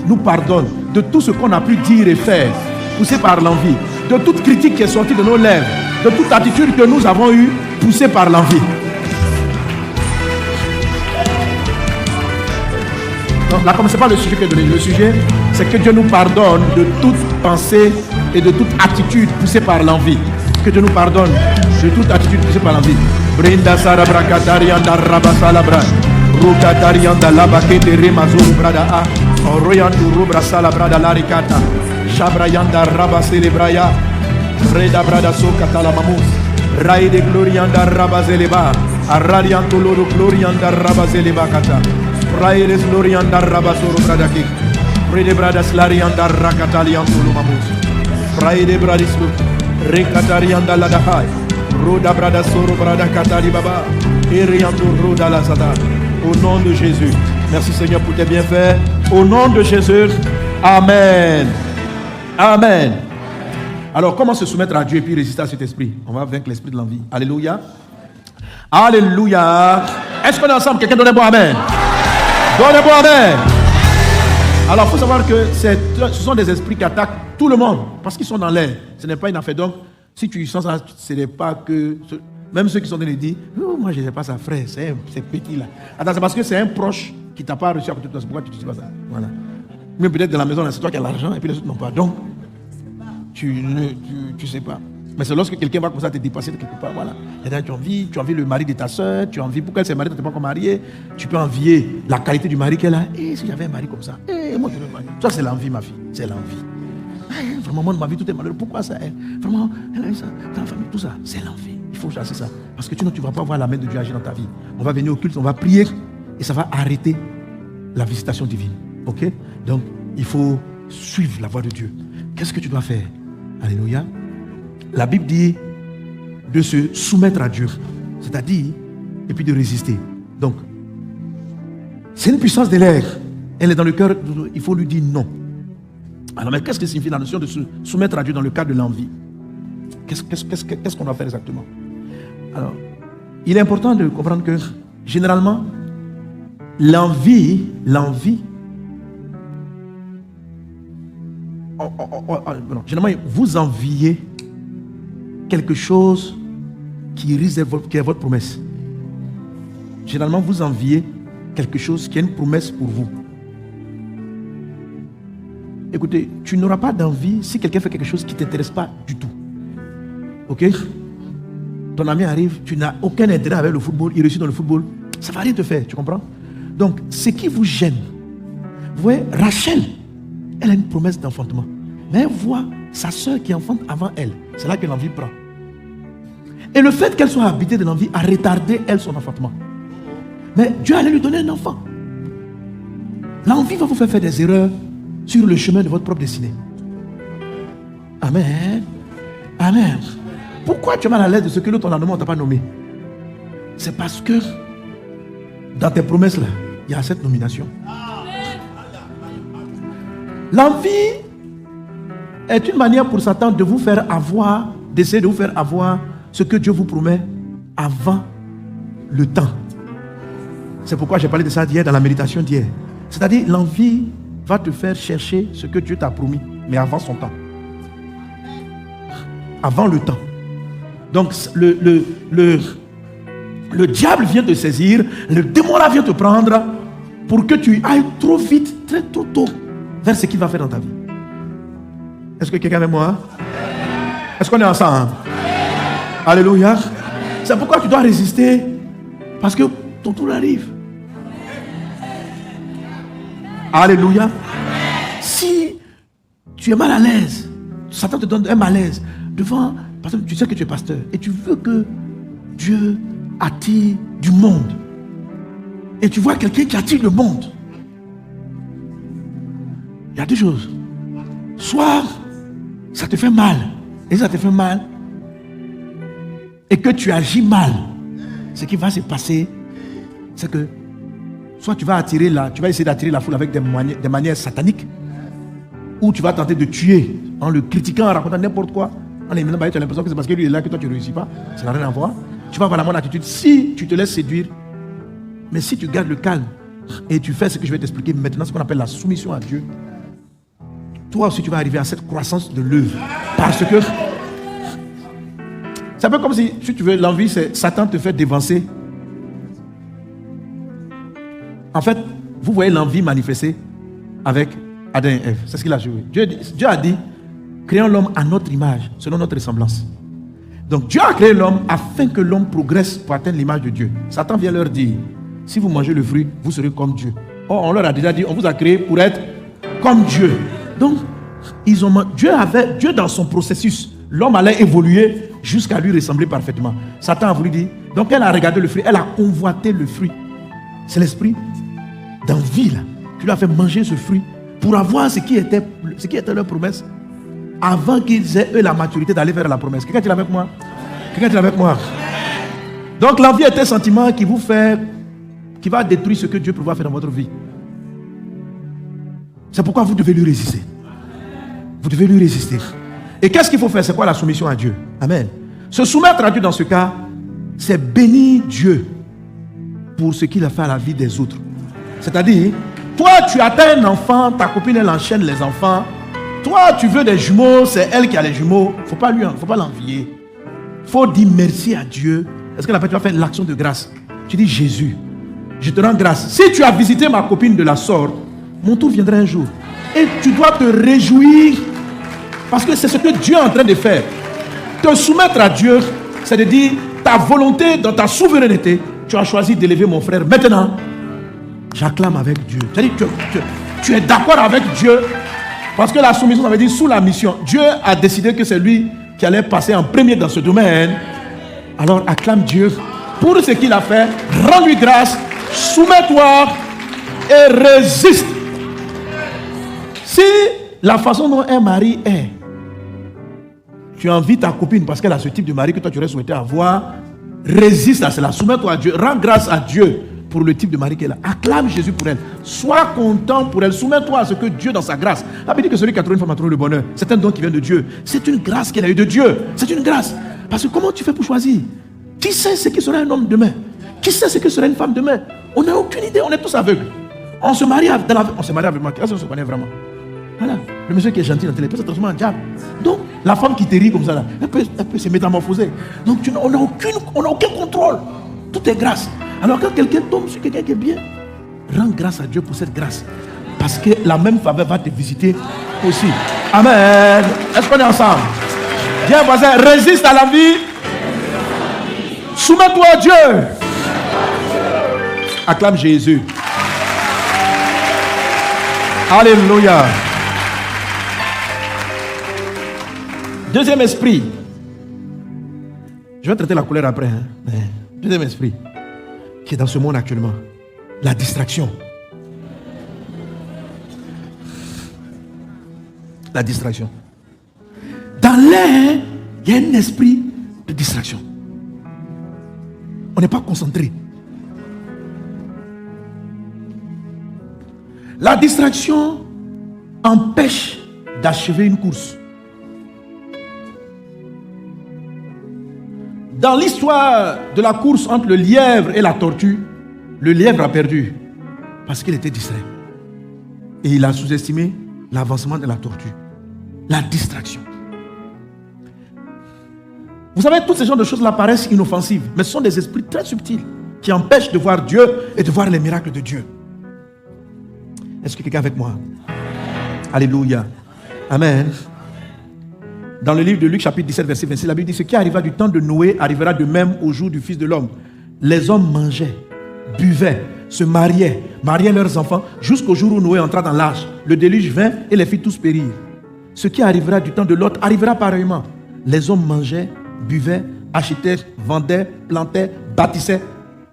nous pardonne de tout ce qu'on a pu dire et faire, poussé par l'envie, de toute critique qui est sortie de nos lèvres, de toute attitude que nous avons eue, poussée par l'envie. Donc là, comme ce n'est pas le sujet que je donne, le sujet, c'est que Dieu nous pardonne de toute pensée et de toute attitude poussée par l'envie. Que Dieu nous pardonne de toute attitude poussée par l'envie. Brinda sarabra katarianda rabasalabra. Rukatarianda labakete remazuru brada a. Oroyandu rubra salabrada larikata. Shabrayanda rabaselebraya. Freda brada sokatala mamus. Raide glorianda rabazeleba. Arradianto loro glorianda rabazeleba kata. Fraides glorianda rabasoro brada kik. Frede brada slarianda rakatalianto lumamus. Fraide bradislu. Rekatarianda ladahai. Roda brada soro brada katali baba. Eriando roda la sada. Au nom de Jésus. Merci Seigneur pour tes bienfaits. Au nom de Jésus. Amen. Amen. Alors, comment se soumettre à Dieu et puis résister à cet esprit? On va vaincre l'esprit de l'envie. Alléluia. Alléluia. Est-ce qu'on est ensemble? Quelqu'un donne un bon amen. Donne un bon amen. Alors, il faut savoir que ce sont des esprits qui attaquent tout le monde parce qu'ils sont dans l'air. Ce n'est pas une affaire. Donc, si tu sens ça, ce n'est pas que... Même ceux qui sont en train de dire, oh, moi je ne sais pas ça, frère, c'est petit là. Attends, c'est parce que c'est un proche qui t'a pas reçu à côté de toi. C'est pourquoi tu ne dis pas ça. Voilà. Mais peut-être dans la maison, là, c'est toi qui as l'argent et puis les autres n'ont pas. Donc, tu sais pas. Mais c'est lorsque quelqu'un va commencer à te dépasser de quelque part. Voilà. Et là, tu envies le mari de ta soeur, tu envies pourquoi elle s'est mariée, tu n'es pas encore mariée. Tu peux envier la qualité du mari qu'elle a. Et si j'avais un mari comme ça, moi je veux un mari. Ça, c'est l'envie, ma fille. C'est l'envie. Vraiment, moi, de ma vie, tout est malheureux. Pourquoi ça? Vraiment, elle a eu ça. Dans la famille, tout ça, c'est l'envie. Il faut chasser ça. Parce que sinon, tu ne vas pas voir la main de Dieu agir dans ta vie. On va venir au culte, on va prier et ça va arrêter la visitation divine. Ok? Donc, il faut suivre la voie de Dieu. Qu'est-ce que tu dois faire? Alléluia. La Bible dit de se soumettre à Dieu. C'est-à-dire, et puis de résister. Donc, c'est une puissance de l'air. Elle est dans le cœur, il faut lui dire non. Alors, mais qu'est-ce que signifie la notion de se soumettre à Dieu dans le cadre de l'envie? Qu'est-ce qu'on doit faire exactement? Alors, il est important de comprendre que, généralement, l'envie, généralement, vous enviez quelque chose qui est votre promesse. Généralement, vous enviez quelque chose qui est une promesse pour vous. Écoutez, tu n'auras pas d'envie si quelqu'un fait quelque chose qui ne t'intéresse pas du tout. Ok? Ton ami arrive, tu n'as aucun intérêt avec le football, il réussit dans le football, ça ne va rien te faire, tu comprends? Donc, ce qui vous gêne, vous voyez, Rachel, elle a une promesse d'enfantement. Mais elle voit sa soeur qui enfante avant elle. C'est là que l'envie prend. Et le fait qu'elle soit habitée de l'envie a retardé, elle, son enfantement. Mais Dieu allait lui donner un enfant. L'envie va vous faire des erreurs sur le chemin de votre propre destinée. Amen. Amen. Pourquoi tu es mal à l'aise de ce que l'autre a nommé, on ne t'a pas nommé? C'est parce que dans tes promesses là, il y a cette nomination. L'envie est une manière pour Satan de vous faire avoir, d'essayer de vous faire avoir ce que Dieu vous promet avant le temps. C'est pourquoi j'ai parlé de ça hier dans la méditation d'hier. C'est-à-dire, l'envie va te faire chercher ce que Dieu t'a promis, mais avant son temps. Avant le temps. Donc, le diable vient te saisir, le démon là vient te prendre pour que tu ailles trop vite, trop tôt vers ce qu'il va faire dans ta vie. Est-ce que quelqu'un est avec moi? Est-ce qu'on est ensemble? Alléluia. C'est pourquoi tu dois résister, parce que ton tour arrive. Alléluia. Si tu es mal à l'aise, Satan te donne un malaise devant, parce que tu sais que tu es pasteur et tu veux que Dieu attire du monde. Et tu vois quelqu'un qui attire le monde. Il y a deux choses. Soit ça te fait mal, et ça te fait mal, et que tu agis mal. Ce qui va se passer, c'est que soit tu vas essayer d'attirer la foule avec des manières sataniques, ou tu vas tenter de tuer en le critiquant, en racontant n'importe quoi. En éliminant, tu as l'impression que c'est parce que lui est là que toi tu ne réussis pas. Ça n'a rien à voir. Tu vas avoir la bonne attitude si tu te laisses séduire. Mais si tu gardes le calme et tu fais ce que je vais t'expliquer maintenant, ce qu'on appelle la soumission à Dieu, toi aussi tu vas arriver à cette croissance de l'œuvre. Parce que c'est un peu comme si tu veux, l'envie, c'est Satan te fait dévancer. En fait, vous voyez l'envie manifestée avec Adam et Ève. C'est ce qu'il a joué. Dieu a dit, créons l'homme à notre image, selon notre ressemblance. Donc Dieu a créé l'homme afin que l'homme progresse pour atteindre l'image de Dieu. Satan vient leur dire, si vous mangez le fruit, vous serez comme Dieu. Or, on leur a déjà dit, on vous a créé pour être comme Dieu. Donc, Dieu dans son processus, l'homme allait évoluer jusqu'à lui ressembler parfaitement. Satan a voulu dire, donc elle a regardé le fruit, elle a convoité le fruit. C'est l'esprit d'envie là, qui lui a fait manger ce fruit pour avoir ce qui était leur promesse avant qu'ils aient eu la maturité d'aller vers la promesse. Quelqu'un est avec moi? Quelqu'un est avec moi? Donc l'envie est un sentiment qui va détruire ce que Dieu prévoit faire dans votre vie. C'est pourquoi vous devez lui résister. Vous devez lui résister. Et qu'est-ce qu'il faut faire? C'est quoi la soumission à Dieu? Amen. Se soumettre à Dieu dans ce cas, c'est bénir Dieu pour ce qu'il a fait à la vie des autres. C'est-à-dire, toi tu atteins un enfant, ta copine elle enchaîne les enfants. Toi tu veux des jumeaux, c'est elle qui a les jumeaux. Faut pas l'envier. Faut dire merci à Dieu. Est-ce que tu vas faire l'action de grâce? Tu dis, Jésus, je te rends grâce. Si tu as visité ma copine de la sorte, mon tour viendra un jour. Et tu dois te réjouir parce que c'est ce que Dieu est en train de faire. Te soumettre à Dieu, c'est de dire ta volonté dans ta souveraineté. Tu as choisi d'élever mon frère. Maintenant, j'acclame avec Dieu. C'est-à-dire tu es d'accord avec Dieu parce que la soumission, ça veut dire sous la mission. Dieu a décidé que c'est lui qui allait passer en premier dans ce domaine. Alors acclame Dieu pour ce qu'il a fait. Rends-lui grâce. Soumets-toi et résiste. Si la façon dont un mari est, tu envies ta copine parce qu'elle a ce type de mari que toi tu aurais souhaité avoir, résiste à cela, soumets-toi à Dieu, rends grâce à Dieu pour le type de mari qu'elle a, acclame Jésus pour elle, sois content pour elle, soumets-toi à ce que Dieu dans sa grâce. La Bible dit que celui qui a trouvé une femme a trouvé le bonheur, c'est un don qui vient de Dieu, c'est une grâce qu'elle a eu de Dieu, c'est une grâce. Parce que comment tu fais pour choisir? Qui sait ce qui sera un homme demain? Qui sait ce que sera une femme demain? On n'a aucune idée, on est tous aveugles. On se marie avec moi, est-ce qu'on se connaît vraiment? Voilà, le monsieur qui est gentil dans la télé peut se transformer en diable. Donc, la femme qui te rit comme ça, là, elle peut se métamorphoser. Donc, on n'a aucun contrôle. Tout est grâce. Alors, quand quelqu'un tombe sur quelqu'un qui est bien, rends grâce à Dieu pour cette grâce. Parce que la même faveur va te visiter aussi. Amen. Est-ce qu'on est ensemble? Viens, voisin, résiste à la vie. Soumets-toi à Dieu. Acclame Jésus. Alléluia. Deuxième esprit. Je vais traiter la colère après. Hein. Deuxième esprit qui est dans ce monde actuellement. La distraction. La distraction. Dans l'air, il y a un esprit de distraction. On n'est pas concentré. La distraction empêche d'achever une course. Dans l'histoire de la course entre le lièvre et la tortue, le lièvre a perdu parce qu'il était distrait. Et il a sous-estimé l'avancement de la tortue. La distraction. Vous savez, tous ces genres de choses-là paraissent inoffensives, mais ce sont des esprits très subtils qui empêchent de voir Dieu et de voir les miracles de Dieu. Est-ce que quelqu'un est avec moi? Alléluia. Amen. Dans le livre de Luc, chapitre 17, verset 26, la Bible dit: ce qui arriva du temps de Noé arrivera de même au jour du Fils de l'homme. Les hommes mangeaient, buvaient, se mariaient leurs enfants, jusqu'au jour où Noé entra dans l'arche. Le déluge vint et les fit tous périr. Ce qui arrivera du temps de Lot arrivera pareillement. Les hommes mangeaient, buvaient, achetaient, vendaient, plantaient, bâtissaient.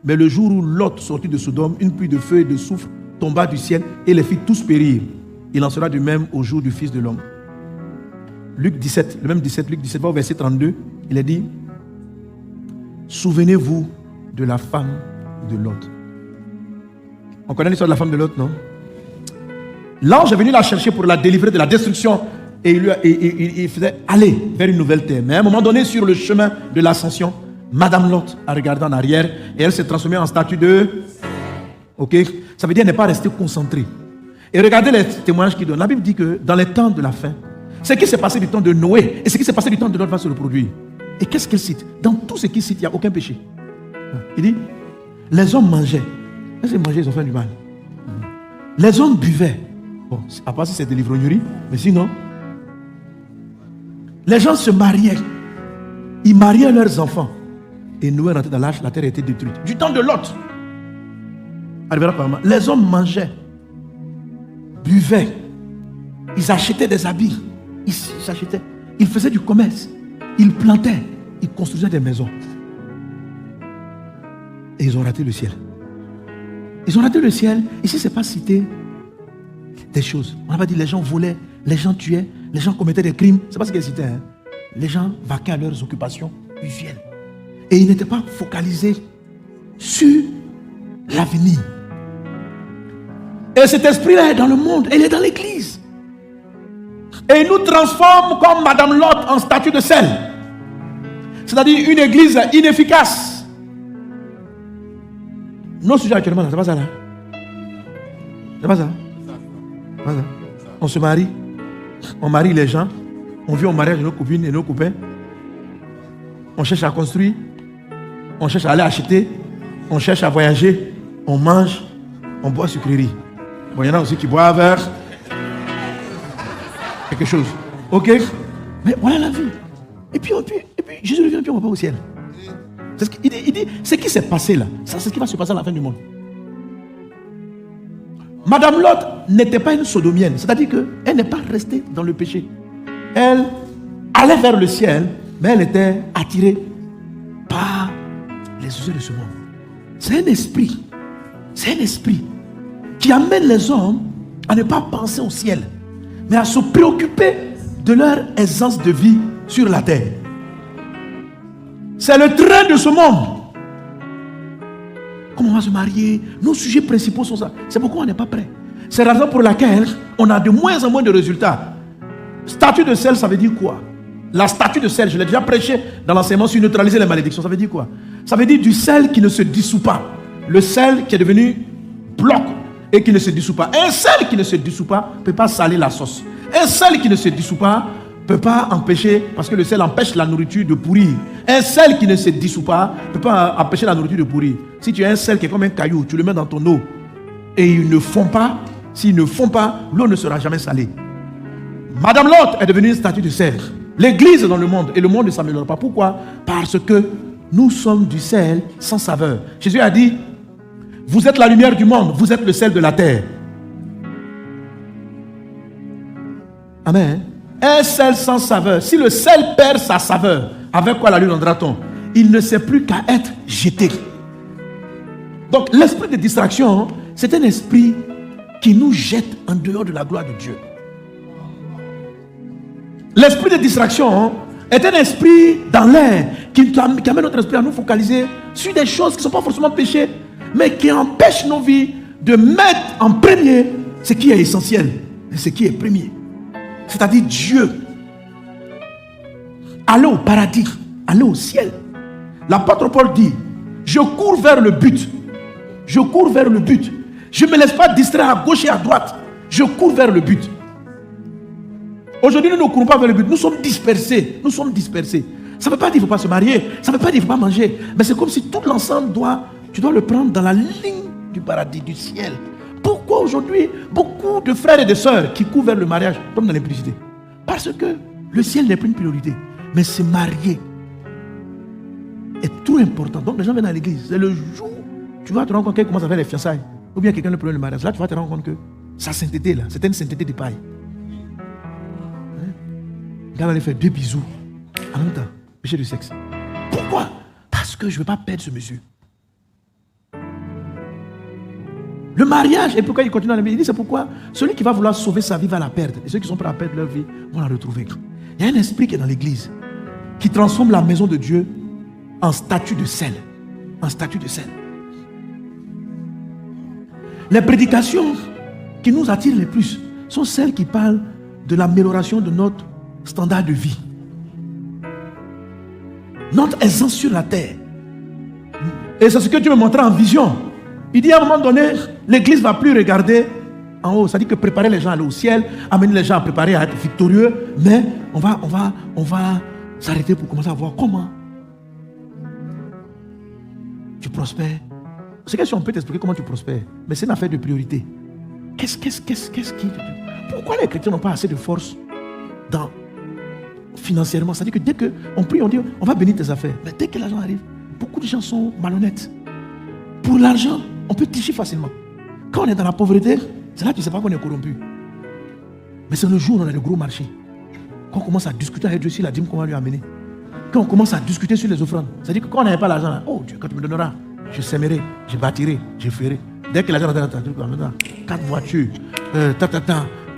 Mais le jour où Lot sortit de Sodome, une pluie de feu et de soufre tomba du ciel et les fit tous périr. Il en sera de même au jour du Fils de l'homme. Luc 17, le même 17, Luc 17, verset 32, il est dit: souvenez-vous de la femme de Lot. On connaît l'histoire de la femme de Lot, non? L'ange est venu la chercher pour la délivrer de la destruction et il faisait aller vers une nouvelle terre. Mais à un moment donné, sur le chemin de l'ascension, Madame Lot a regardé en arrière et elle s'est transformée en statue de... Ok? Ça veut dire qu'elle n'est pas restée concentrée. Et regardez les témoignages qu'il donne. La Bible dit que dans les temps de la fin, ce qui s'est passé du temps de Noé et ce qui s'est passé du temps de Lot va se reproduire. Et qu'est-ce qu'il cite? Dans tout ce qu'il cite, il n'y a aucun péché. Il dit: les hommes mangeaient. Quand ils mangeaient, ils ont fait du mal. Les hommes buvaient. Bon, à part si c'est de l'ivrognerie, mais sinon, les gens se mariaient. Ils mariaient leurs enfants. Et Noé rentrait dans l'arche, la terre était détruite. Du temps de Lot. Les hommes mangeaient, buvaient, ils achetaient des habits, ils s'achetaient, ils faisaient du commerce, ils plantaient, ils construisaient des maisons. Et ils ont raté le ciel. Ils ont raté le ciel. Ici, ce n'est pas cité des choses. On n'a pas dit les gens volaient, les gens tuaient, les gens commettaient des crimes. Ce n'est pas ce qu'il est cité. Hein. Les gens vaquaient à leurs occupations usuelles. Et ils n'étaient pas focalisés sur l'avenir. Et cet esprit-là est dans le monde, il est dans l'église. Et il nous transforme comme Madame Lot en statue de sel. C'est-à-dire une église inefficace. Nos sujets actuellement, c'est pas ça là. C'est pas ça. On se marie, on marie les gens, on vit au mariage de nos copines et nos copains. On cherche à construire, on cherche à aller acheter, on cherche à voyager, on mange, on boit sucrerie. Bon, il y en a aussi qui boivent quelque chose. Ok? Mais voilà la vie. Et puis Jésus revient et puis on va pas au ciel. Il dit, ce qui s'est passé là, c'est ce qui va se passer à la fin du monde. Madame Lot n'était pas une sodomienne, c'est-à-dire qu'elle n'est pas restée dans le péché. Elle allait vers le ciel, mais elle était attirée par les usages de ce monde. C'est un esprit qui amène les hommes à ne pas penser au ciel, mais à se préoccuper de leur aisance de vie sur la terre. C'est le train de ce monde. Comment on va se marier? Nos sujets principaux sont ça. C'est pourquoi on n'est pas prêt. C'est la raison pour laquelle on a de moins en moins de résultats. Statue de sel, ça veut dire quoi? La statue de sel, je l'ai déjà prêché dans l'enseignement sur neutraliser les malédictions. Ça veut dire quoi? Ça veut dire du sel qui ne se dissout pas. Le sel qui est devenu bloc et qui ne se dissout pas. Un sel qui ne se dissout pas ne peut pas saler la sauce. Un sel qui ne se dissout pas ne peut pas empêcher, parce que le sel empêche la nourriture de pourrir. Un sel qui ne se dissout pas ne peut pas empêcher la nourriture de pourrir. Si tu as un sel qui est comme un caillou, tu le mets dans ton eau et il ne fond pas, s'il ne fond pas, l'eau ne sera jamais salée. Madame Lot est devenue une statue de sel. L'église est dans le monde et le monde ne s'améliore pas. Pourquoi? Parce que nous sommes du sel sans saveur. Jésus a dit: vous êtes la lumière du monde, vous êtes le sel de la terre. Amen. Un sel sans saveur. Si le sel perd sa saveur, avec quoi la lui donnera-t-on? Il ne sait plus qu'à être jeté. Donc l'esprit de distraction, c'est un esprit qui nous jette en dehors de la gloire de Dieu. L'esprit de distraction est un esprit dans l'air qui amène notre esprit à nous focaliser sur des choses qui ne sont pas forcément péchées, mais qui empêchent nos vies de mettre en premier ce qui est essentiel et ce qui est premier. C'est-à-dire Dieu. Aller au paradis, aller au ciel. L'apôtre Paul dit, je cours vers le but. Je cours vers le but. Je ne me laisse pas distraire à gauche et à droite. Je cours vers le but. Aujourd'hui, nous ne courons pas vers le but. Nous sommes dispersés. Nous sommes dispersés. Ça ne veut pas dire qu'il ne faut pas se marier. Ça ne veut pas dire qu'il ne faut pas manger. Mais c'est comme si tout l'ensemble tu dois le prendre dans la ligne du paradis, du ciel. Pourquoi aujourd'hui, beaucoup de frères et de sœurs qui courent vers le mariage tombent dans l'impudicité? Parce que le ciel n'est plus une priorité. Mais se marier est trop important. Donc les gens viennent à l'église. C'est le jour où tu vas te rendre compte qu'elle commence à faire les fiançailles. Ou bien quelqu'un ne prend le mariage. Là, tu vas te rendre compte que sa sainteté, là, c'est une sainteté de paille. Regarde, aller faire 2 bisous en même temps. Péché de sexe. Pourquoi? Parce que je ne veux pas perdre ce monsieur. Le mariage, et pourquoi il continue à la vie? Il dit c'est pourquoi celui qui va vouloir sauver sa vie va la perdre. Et ceux qui sont prêts à perdre leur vie vont la retrouver. Il y a un esprit qui est dans l'église qui transforme la maison de Dieu en statue de sel. En statue de sel. Les prédications qui nous attirent le plus sont celles qui parlent de l'amélioration de notre standard de vie. Notre aisance sur la terre. Et c'est ce que Dieu me montrait en vision. Il dit à un moment donné, l'église ne va plus regarder en haut. Ça dit que préparer les gens à aller au ciel, amener les gens à préparer à être victorieux. Mais on va s'arrêter pour commencer à voir comment tu prospères. C'est que si on peut t'expliquer comment tu prospères, mais c'est une affaire de priorité. Pourquoi les chrétiens n'ont pas assez de force financièrement? C'est-à-dire que dès qu'on prie, on dit on va bénir tes affaires. Mais dès que l'argent arrive, beaucoup de gens sont malhonnêtes. Pour l'argent, on peut tricher facilement. Quand on est dans la pauvreté, c'est là que tu ne sais pas qu'on est corrompu. Mais c'est le jour où on a le gros marché. Quand on commence à discuter avec Dieu sur la dîme qu'on va lui amener. Quand on commence à discuter sur les offrandes. C'est-à-dire que quand on n'avait pas l'argent, oh Dieu, quand tu me donneras, je sèmerai, je bâtirai, je ferai. Dès que l'argent est dans ta truc, 4 voitures,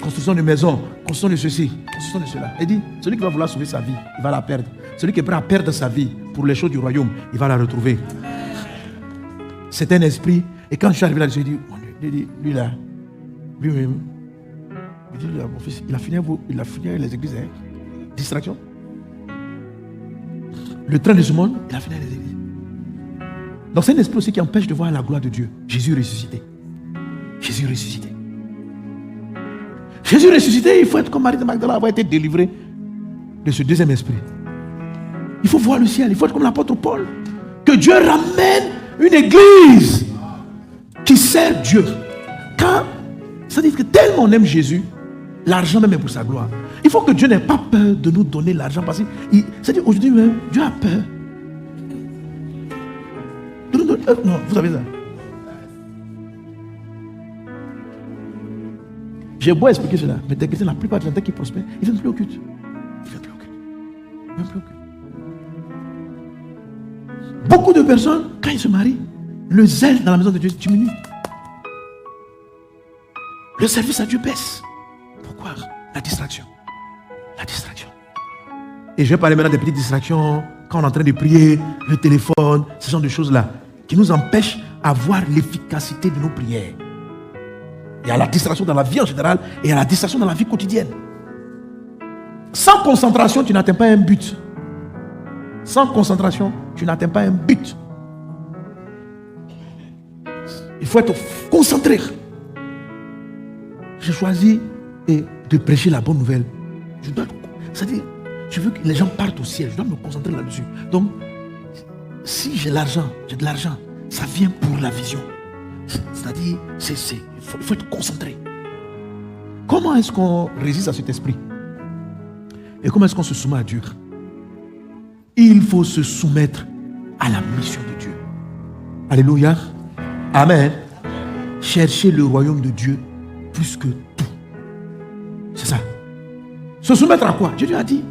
construction de maison, construction de ceci, construction de cela. Il dit, celui qui va vouloir sauver sa vie, il va la perdre. Celui qui est prêt à perdre sa vie pour les choses du royaume, il va la retrouver. C'est un esprit. Et quand je suis arrivé là-dessus, il dit, lui là, lui-même, il dit, mon fils, il a fini avec les églises, hein? Distraction. Le train de ce monde, il a fini avec les églises. Donc c'est un esprit aussi qui empêche de voir la gloire de Dieu. Jésus ressuscité. Jésus ressuscité. Jésus ressuscité, il faut être comme Marie de Magdala, avoir été délivré de ce deuxième esprit. Il faut voir le ciel, il faut être comme l'apôtre Paul. Que Dieu ramène une église qui sert Dieu. C'est-à-dire que tellement on aime Jésus, l'argent même est pour sa gloire. Il faut que Dieu n'ait pas peur de nous donner l'argent parce que c'est-à-dire aujourd'hui même, Dieu a peur. Non, vous savez ça. J'ai beau expliquer cela, mais des chrétiens, la plupart des gens qui prospèrent, ils ne viennent plus au culte. Ils ne viennent plus au culte. Ils ne viennent plus au culte. Beaucoup de personnes, quand ils se marient, le zèle dans la maison de Dieu diminue. Le service à Dieu baisse. Pourquoi? La distraction. La distraction. Et je vais parler maintenant des petites distractions, quand on est en train de prier, le téléphone, ce genre de choses-là, qui nous empêchent à voir l'efficacité de nos prières. Il y a la distraction dans la vie en général et il y a la distraction dans la vie quotidienne. Sans concentration, tu n'atteins pas un but. Sans concentration, tu n'atteins pas un but. Il faut être concentré. J'ai choisi de prêcher la bonne nouvelle. C'est-à-dire, je veux que les gens partent au ciel. Je dois me concentrer là-dessus. Donc, si j'ai de l'argent, ça vient pour la vision. C'est-à-dire, il faut être concentré. Comment est-ce qu'on résiste à cet esprit? Et comment est-ce qu'on se soumet à Dieu? Il faut se soumettre à la mission de Dieu. Alléluia. Amen. Cherchez le royaume de Dieu plus que tout. C'est ça. Se soumettre à quoi? Jésus a dit,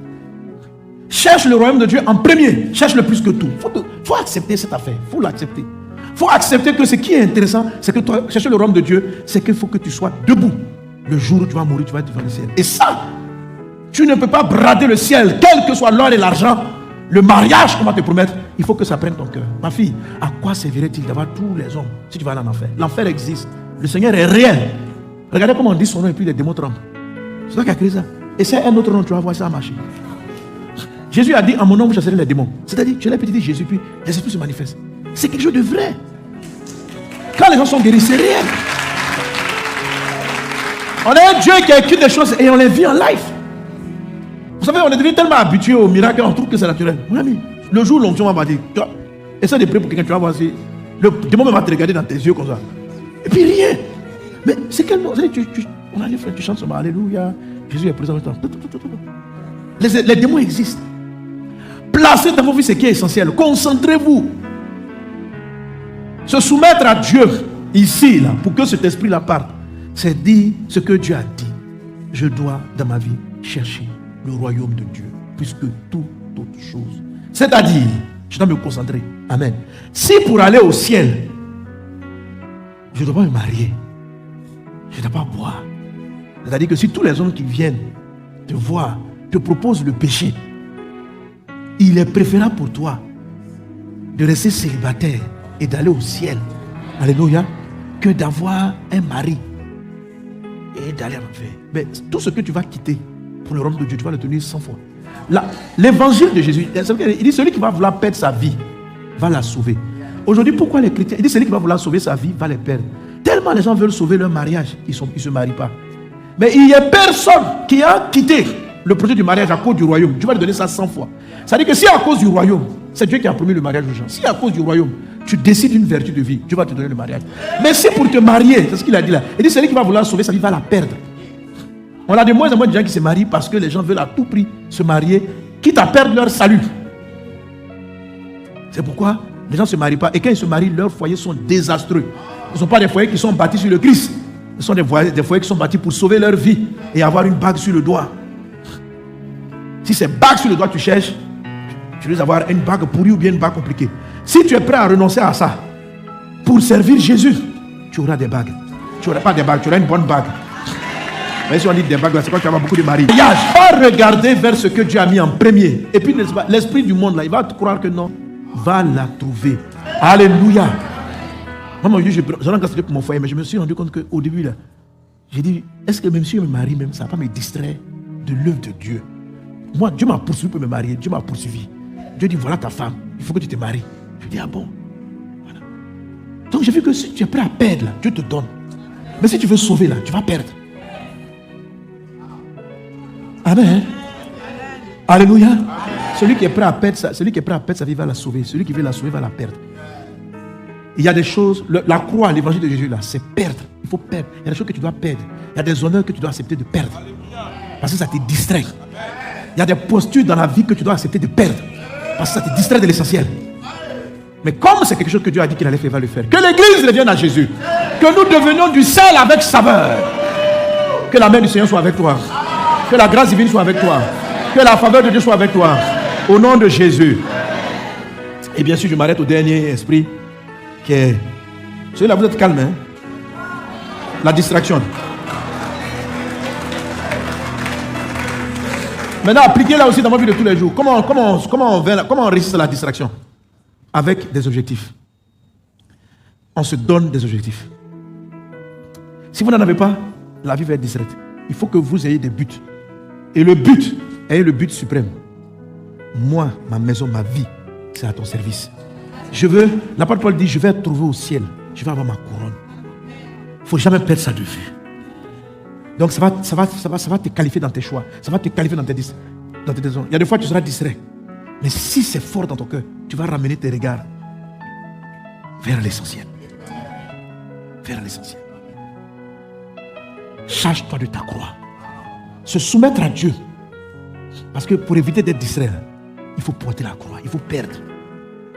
cherche le royaume de Dieu en premier. Cherche le plus que tout. Faut accepter cette affaire. Il faut l'accepter. Il faut accepter que ce qui est intéressant, c'est que toi, chercher le royaume de Dieu, c'est qu'il faut que tu sois debout. Le jour où tu vas mourir, tu vas être devant le ciel. Et ça, tu ne peux pas brader le ciel, quel que soit l'or et l'argent. Le mariage qu'on va te promettre, il faut que ça prenne ton cœur. Ma fille, à quoi servirait-il d'avoir tous les hommes si tu vas aller en enfer? L'enfer existe. Le Seigneur est réel. Regardez comment on dit son nom et puis les démons tremblent. C'est toi qui as créé ça. Et c'est un autre nom, tu vas voir ça marcher. Jésus a dit, en mon nom, vous chasserez les démons. C'est-à-dire, tu l'as petit dit Jésus, puis les esprits se manifestent. C'est quelque chose de vrai. Quand les gens sont guéris, c'est réel. On a un Dieu qui a écrit des choses et on les vit en live. Vous savez, on est devenu tellement habitué au miracle qu'on trouve que c'est naturel. Mon ami, le jour où l'onction va dire, essaie de prier pour quelqu'un, tu vas voir si le démon va te regarder dans tes yeux comme ça. Et puis rien. Mais c'est quel nom? On a dit, frère, tu chantes sur Alléluia. Jésus est présent. Les démons existent. Placez dans vos vies ce qui est essentiel. Concentrez-vous. Se soumettre à Dieu ici, là, pour que cet esprit-là parte, c'est dire ce que Dieu a dit. Je dois, dans ma vie, chercher le royaume de Dieu, plus que toute autre chose. C'est-à-dire, je dois me concentrer. Amen. Si pour aller au ciel, je ne dois pas me marier, je ne dois pas boire. C'est-à-dire que si tous les hommes qui viennent te voir, te proposent le péché, il est préférable pour toi de rester célibataire et d'aller au ciel, alléluia, que d'avoir un mari et d'aller en enfer. Mais tout ce que tu vas quitter pour le royaume de Dieu, tu vas le tenir 100 fois. L'évangile de Jésus, il dit celui qui va vouloir perdre sa vie va la sauver. Aujourd'hui, pourquoi les chrétiens? Il dit celui qui va vouloir sauver sa vie va les perdre. Tellement les gens veulent sauver leur mariage, ils ne se marient pas. Mais il n'y a personne qui a quitté le projet du mariage à cause du royaume. Tu vas lui donner ça 100 fois. C'est-à-dire que si à cause du royaume, c'est Dieu qui a promis le mariage aux gens. Si à cause du royaume, tu décides une vertu de vie, Dieu va te donner le mariage. Mais si pour te marier, c'est ce qu'il a dit là, il dit celui qui va vouloir sauver sa vie va la perdre. On a de moins en moins de gens qui se marient parce que les gens veulent à tout prix se marier, quitte à perdre leur salut. C'est pourquoi les gens ne se marient pas. Et quand ils se marient, leurs foyers sont désastreux. Ce ne sont pas des foyers qui sont bâtis sur le Christ. Ce sont des foyers qui sont bâtis pour sauver leur vie et avoir une bague sur le doigt. Si c'est bague sur le doigt que tu cherches, tu dois avoir une bague pourrie ou bien une bague compliquée. Si tu es prêt à renoncer à ça pour servir Jésus, tu auras des bagues. Tu n'auras pas des bagues, tu auras une bonne bague. Mais si on dit des bagues, c'est quand tu vas avoir beaucoup de maris. Va regarder vers ce que Dieu a mis en premier. Et puis l'esprit du monde là, il va te croire que non. Va la trouver. Alléluia. Moi, je rends grâce à Dieu pour mon foyer, mais je me suis rendu compte qu'au début là, j'ai dit, est-ce que même si je me marie, même ça ne va pas me distraire de l'œuvre de Dieu? Moi, Dieu m'a poursuivi pour me marier. Dieu m'a poursuivi. Dieu dit, voilà ta femme, il faut que tu te maries. Je dis, ah bon? Voilà. Donc j'ai vu que si tu es prêt à perdre, là, Dieu te donne. Mais si tu veux sauver, là, tu vas perdre. Amen. Alléluia. Amen. Celui qui est prêt à perdre sa vie va la sauver. Celui qui veut la sauver va la perdre. Il y a des choses, la croix, l'évangile de Jésus là, c'est perdre. Il faut perdre. Il y a des choses que tu dois perdre. Il y a des honneurs que tu dois accepter de perdre. Parce que ça te distrait. Il y a des postures dans la vie que tu dois accepter de perdre. Parce que ça te distrait de l'essentiel. Mais comme c'est quelque chose que Dieu a dit qu'il allait faire, il va le faire. Que l'église revienne à Jésus. Que nous devenions du sel avec saveur. Que la main du Seigneur soit avec toi. Que la grâce divine soit avec toi. Que la faveur de Dieu soit avec toi. Au nom de Jésus. Et bien sûr, je m'arrête au dernier esprit qui est... Celui-là, vous êtes calme, hein? La distraction. Maintenant, appliquez-la aussi dans ma vie de tous les jours. Comment on résiste à la distraction? Avec des objectifs. On se donne des objectifs. Si vous n'en avez pas, la vie va être distraite. Il faut que vous ayez des buts. Et le but, ayez le but suprême. Moi, ma maison, ma vie, c'est à ton service. L'apôtre Paul dit, je vais trouver au ciel. Je vais avoir ma couronne. Il ne faut jamais perdre ça de vue. Donc ça va te qualifier dans tes choix. Ça va te qualifier dans tes décisions. Il y a des fois tu seras distrait. Mais si c'est fort dans ton cœur, tu vas ramener tes regards vers l'essentiel. Vers l'essentiel. Charge-toi de ta croix. Se soumettre à Dieu. Parce que pour éviter d'être distrait, il faut pointer la croix. Il faut perdre.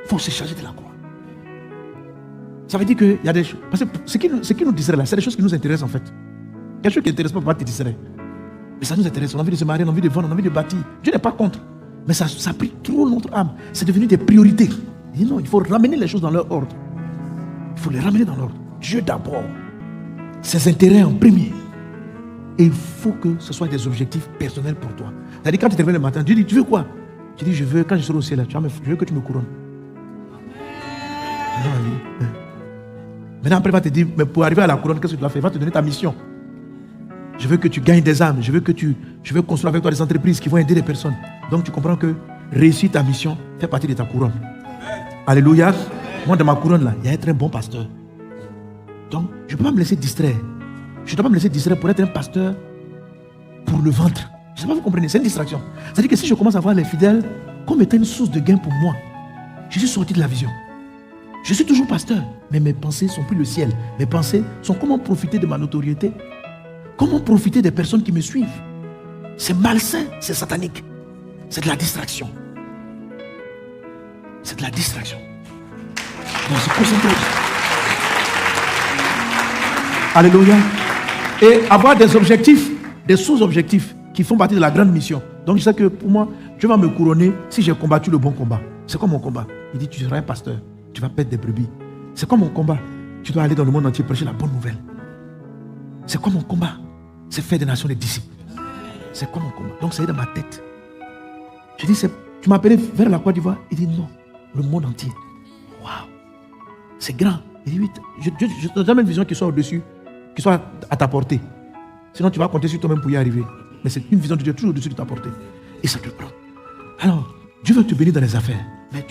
Il faut se charger de la croix. Ça veut dire qu'il y a des choses. Parce que ce qui nous distrait là, c'est des choses qui nous intéressent en fait. Quelque chose qui n'intéresse pas te distraire. Mais ça nous intéresse. On a envie de se marier, on a envie de vendre, on a envie de bâtir. Dieu n'est pas contre. Mais ça a pris trop notre âme. C'est devenu des priorités. Il dit non, il faut ramener les choses dans leur ordre. Il faut les ramener dans l'ordre. Dieu d'abord. Ses intérêts en premier. Et il faut que ce soit des objectifs personnels pour toi. C'est-à-dire quand tu te réveilles le matin, Dieu dit, tu veux quoi? Tu dis, je veux, quand je serai au ciel, je veux que tu me couronnes. Non, maintenant, après, il va te dire, mais pour arriver à la couronne, qu'est-ce que tu dois faire? Il va te donner ta mission. Je veux que tu gagnes des âmes. Je veux construire avec toi des entreprises qui vont aider les personnes. Donc, tu comprends que réussir ta mission fait partie de ta couronne. Alléluia. Moi, dans ma couronne, là, il y a être un bon pasteur. Donc, je ne peux pas me laisser distraire. Je ne dois pas me laisser distraire pour être un pasteur pour le ventre. Je ne sais pas, vous comprenez, c'est une distraction. C'est-à-dire que si je commence à voir les fidèles comme étant une source de gain pour moi, je suis sorti de la vision. Je suis toujours pasteur, mais mes pensées ne sont plus le ciel. Mes pensées sont comment profiter de ma notoriété, comment profiter des personnes qui me suivent. C'est malsain, c'est satanique. C'est de la distraction. C'est de la distraction. On se concentre. Alléluia. Et avoir des objectifs, des sous-objectifs qui font partie de la grande mission. Donc je sais que pour moi, Dieu va me couronner si j'ai combattu le bon combat. C'est quoi mon combat? Il dit, tu seras un pasteur, tu vas perdre des brebis. C'est quoi mon combat? Tu dois aller dans le monde entier prêcher la bonne nouvelle. C'est quoi mon combat? C'est faire des nations des disciples. C'est quoi mon combat? Donc ça est dans ma tête. Je dis, tu m'as appelé vers la Côte d'Ivoire? Il dit non, le monde entier. Waouh, c'est grand. Il dit oui, je te donne une vision qui soit au-dessus, qui soit à ta portée. Sinon tu vas compter sur toi-même pour y arriver. Mais c'est une vision de Dieu toujours au-dessus de ta portée. Et ça te prend. Alors, Dieu veut te bénir dans les affaires. Mais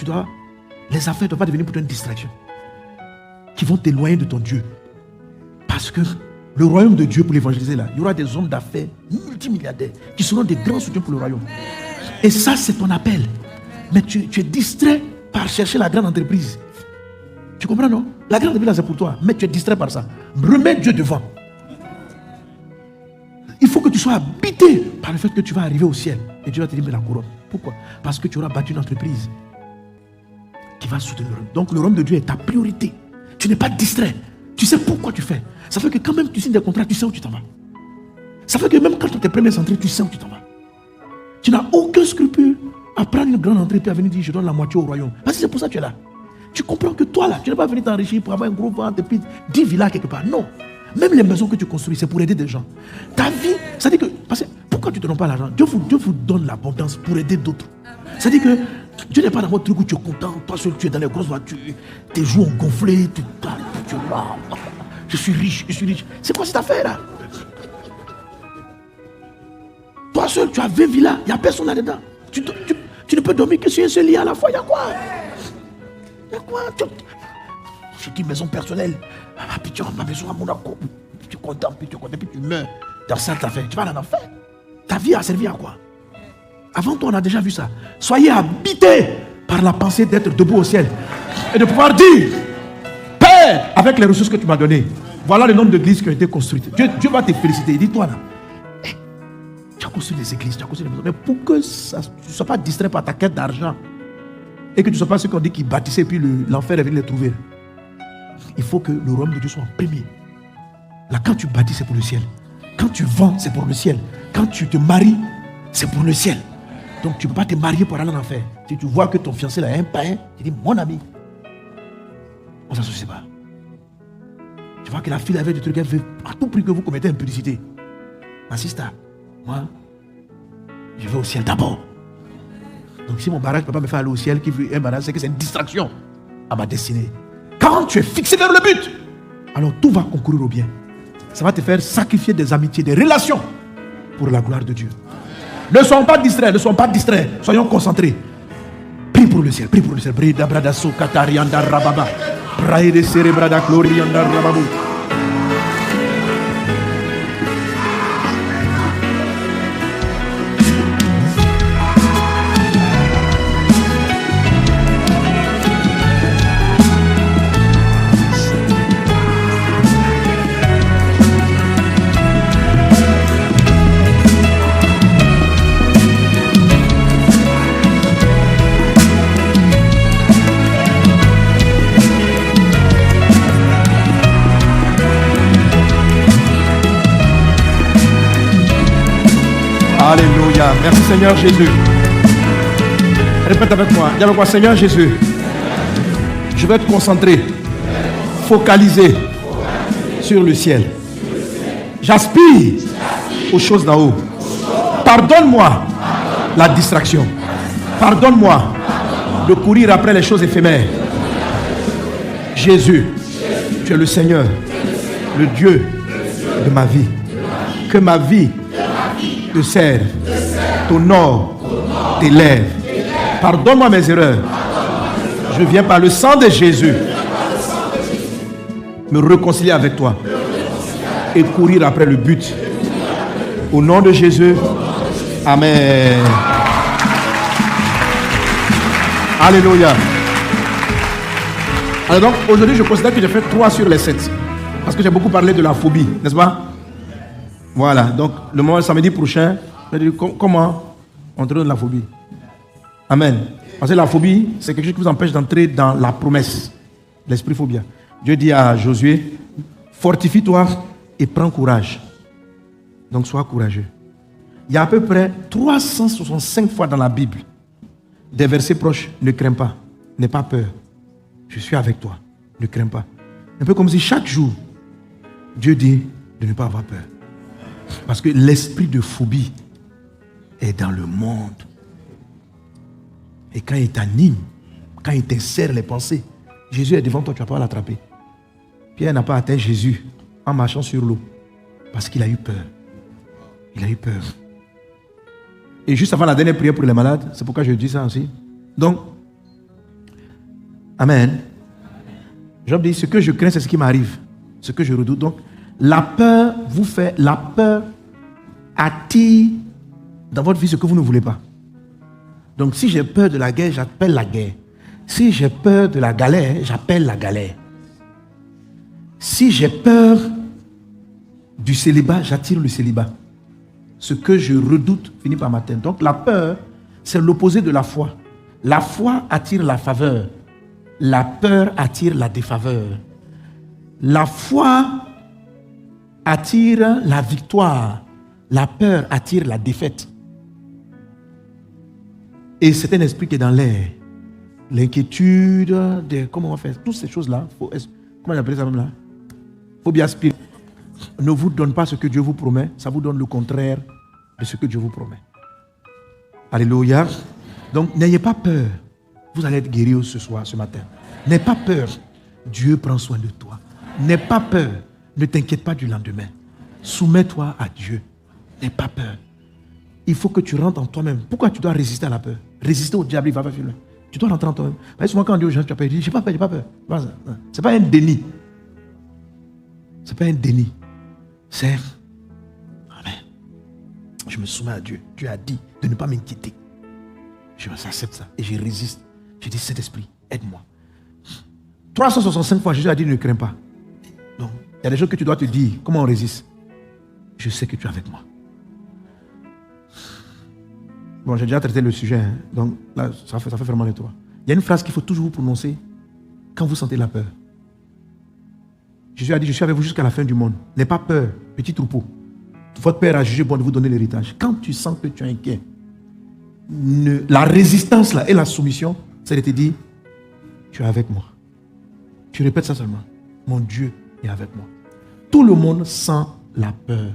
les affaires ne doivent pas devenir pour toi une distraction. Qui vont t'éloigner de ton Dieu. Parce que le royaume de Dieu, pour l'évangéliser là, il y aura des hommes d'affaires multimilliardaires qui seront des grands soutiens pour le royaume. Et ça, c'est ton appel. Mais tu es distrait par chercher la grande entreprise. Tu comprends, non? La grande entreprise, c'est pour toi. Mais tu es distrait par ça. Remets Dieu devant. Il faut que tu sois habité par le fait que tu vas arriver au ciel. Et Dieu va te dire, mais la couronne. Pourquoi? Parce que tu auras bâti une entreprise qui va soutenir le royaume. Donc le royaume de Dieu est ta priorité. Tu n'es pas distrait. Tu sais pourquoi tu fais. Ça fait que quand même tu signes des contrats, tu sais où tu t'en vas. Ça fait que même quand tu es premier centré, tu sais où tu t'en vas. Tu n'as aucun scrupule à prendre une grande entreprise et à venir dire, je donne la moitié au royaume. Parce que c'est pour ça que tu es là. Tu comprends que toi là, tu n'es pas venu t'enrichir pour avoir un gros ventre et puis 10 villas quelque part. Non. Même les maisons que tu construis, c'est pour aider des gens. Ta vie, ça dit que, parce que pourquoi tu ne te donnes pas l'argent? Dieu vous donne l'abondance pour aider d'autres. Ça dit que Dieu n'est pas dans votre truc où tu es content, toi seul tu es dans les grosses voitures, tes joues ont gonflé, tu es là. Je suis riche. C'est quoi cette affaire là? Toi seul, tu as 20 villas, il n'y a personne là-dedans. Tu ne peux dormir que sur un seul lit à la fois, il y a quoi? Je dis maison personnelle. Puis tu as ma maison à Monaco. Puis tu es content, puis tu meurs. Dans cette affaire, tu vas en enfer. Ta vie a servi à quoi? Avant toi, on a déjà vu ça. Soyez habités par la pensée d'être debout au ciel. Et de pouvoir dire, Père, avec les ressources que tu m'as données, voilà le nombre d'églises qui ont été construites. Dieu va te féliciter. Il dit, toi là, tu as construit des églises, tu as construit des maisons. Mais pour que tu ne sois pas distrait par ta quête d'argent, et que tu ne sois pas ceux qu'on dit qu'ils bâtissaient, et puis l'enfer est venu les trouver. Il faut que le royaume de Dieu soit en premier. Là, quand tu bâtis, c'est pour le ciel. Quand tu vends, c'est pour le ciel. Quand tu te maries, c'est pour le ciel. Donc, tu ne peux pas te marier pour aller en enfer. Si tu vois que ton fiancé là est un païen, tu dis, mon ami, on ne s'associe pas. Tu vois que la fille avait des trucs, elle veut à tout prix que vous commettez impudicité. Ma sister, moi, je vais au ciel d'abord. Donc si mon barrage ne peut pas me faire aller au ciel, qui veut un barrage, c'est que c'est une distraction à ma destinée. Quand tu es fixé vers le but, alors tout va concourir au bien. Ça va te faire sacrifier des amitiés, des relations pour la gloire de Dieu. Ne soyons pas distraits, soyons concentrés. Prie pour le ciel, prie pour le ciel. Brida brada so katarianda rababa. Braide cerebrada glorianda rababu. Alléluia. Merci Seigneur Jésus. Répète avec moi. Dis avec moi, Seigneur Jésus. Je vais te concentrer, focaliser sur le ciel. J'aspire aux choses d'en haut. Pardonne-moi la distraction. Pardonne-moi de courir après les choses éphémères. Jésus, tu es le Seigneur, le Dieu de ma vie. Que ma vie te serve, t'honore, t'élève. Pardonne-moi mes erreurs. Je viens par le sang de Jésus me réconcilier avec toi et courir après le but. Au nom de Jésus, amen. Alléluia. Alors donc, aujourd'hui, je considère que j'ai fait 3 sur les 7. Parce que j'ai beaucoup parlé de la phobie, n'est-ce pas? Voilà, donc le moment samedi prochain, je vais dire comment entrer dans la phobie. Amen. Parce que la phobie, c'est quelque chose qui vous empêche d'entrer dans la promesse. L'esprit phobia. Dieu dit à Josué, fortifie-toi et prends courage. Donc sois courageux. Il y a à peu près 365 fois dans la Bible des versets proches. Ne crains pas, n'aie pas peur. Je suis avec toi, ne crains pas. Un peu comme si chaque jour, Dieu dit de ne pas avoir peur. Parce que l'esprit de phobie est dans le monde. Et quand il t'anime, quand il t'insère les pensées, Jésus est devant toi, tu ne vas pas l'attraper. Pierre n'a pas atteint Jésus en marchant sur l'eau. Parce qu'il a eu peur. Il a eu peur. Et juste avant la dernière prière pour les malades, c'est pourquoi je dis ça aussi. Donc, amen. Job dit, ce que je crains, c'est ce qui m'arrive. Ce que je redoute. Donc, la peur vous fait, la peur attire dans votre vie ce que vous ne voulez pas. Donc, si j'ai peur de la guerre, j'appelle la guerre. Si j'ai peur de la galère, j'appelle la galère. Si j'ai peur du célibat, j'attire le célibat. Ce que je redoute finit par m'atteindre. Donc, la peur, c'est l'opposé de la foi. La foi attire la faveur. La peur attire la défaveur. La foi attire la victoire. La peur attire la défaite. Et c'est un esprit qui est dans l'air. L'inquiétude, comment on va faire toutes ces choses-là. Comment on appelle ça même là? Faut bien aspirer. Ne vous donne pas ce que Dieu vous promet. Ça vous donne le contraire de ce que Dieu vous promet. Alléluia. Donc n'ayez pas peur. Vous allez être guéri ce soir, ce matin. N'aie pas peur. Dieu prend soin de toi. N'aie pas peur. Ne t'inquiète pas du lendemain. Soumets-toi à Dieu. N'aie pas peur. Il faut que tu rentres en toi-même. Pourquoi tu dois résister à la peur? Résister au diable, il va pas faire. Tu dois rentrer en toi-même. Parce que souvent quand on dit aux gens, tu as peur, ils disent, j'ai pas peur, j'ai pas peur. Ce n'est pas un déni. Ce n'est pas un déni. C'est, amen. Je me soumets à Dieu. Dieu a dit de ne pas m'inquiéter. Je m'accepte ça et je résiste. Je dis, Saint-Esprit, aide-moi. 365 fois, Jésus a dit, ne crains pas. Donc, il y a des choses que tu dois te dire. Comment on résiste? Je sais que tu es avec moi. Bon, j'ai déjà traité le sujet. Hein. Donc, là, ça fait vraiment les 3. Il y a une phrase qu'il faut toujours vous prononcer quand vous sentez la peur. Jésus a dit, je suis avec vous jusqu'à la fin du monde. N'aie pas peur, petit troupeau. Votre père a jugé bon de vous donner l'héritage. Quand tu sens que tu es inquiet, la résistance là et la soumission, c'est de te dire, tu es avec moi. Tu répètes ça seulement. Mon Dieu est avec moi. Tout le monde sent la peur.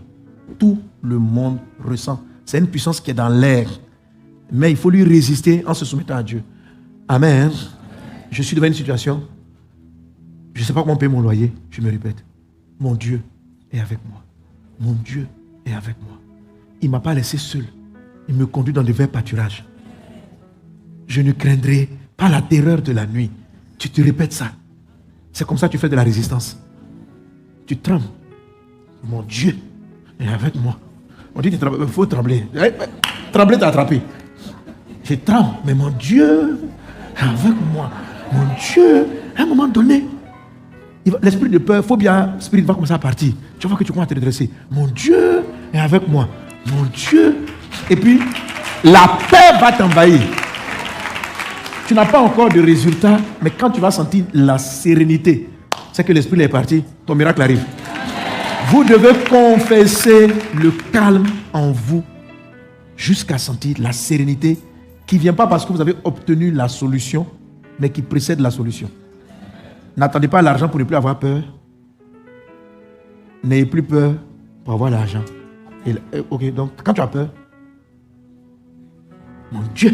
Tout le monde ressent. C'est une puissance qui est dans l'air. Mais il faut lui résister en se soumettant à Dieu. Amen. Je suis devant une situation. Je ne sais pas comment payer mon loyer. Je me répète. Mon Dieu est avec moi. Mon Dieu est avec moi. Il ne m'a pas laissé seul. Il me conduit dans de verts pâturages. Je ne craindrai pas la terreur de la nuit. Tu te répètes ça. C'est comme ça que tu fais de la résistance. Tu trembles. Mon Dieu est avec moi. On dit qu'il faut trembler. Trembler t'a attrapé. Je tremble, mais mon Dieu est avec moi. Mon Dieu, à un moment donné, l'esprit de peur, phobia, spirit va commencer à partir. Tu vois que tu commences à te redresser. Mon Dieu est avec moi. Mon Dieu. Et puis, la paix va t'envahir. Tu n'as pas encore de résultat, mais quand tu vas sentir la sérénité, c'est que l'esprit est parti, ton miracle arrive. Vous devez confesser le calme en vous jusqu'à sentir la sérénité qui ne vient pas parce que vous avez obtenu la solution, mais qui précède la solution. N'attendez pas l'argent pour ne plus avoir peur. N'ayez plus peur pour avoir l'argent. Ok, donc quand tu as peur, mon Dieu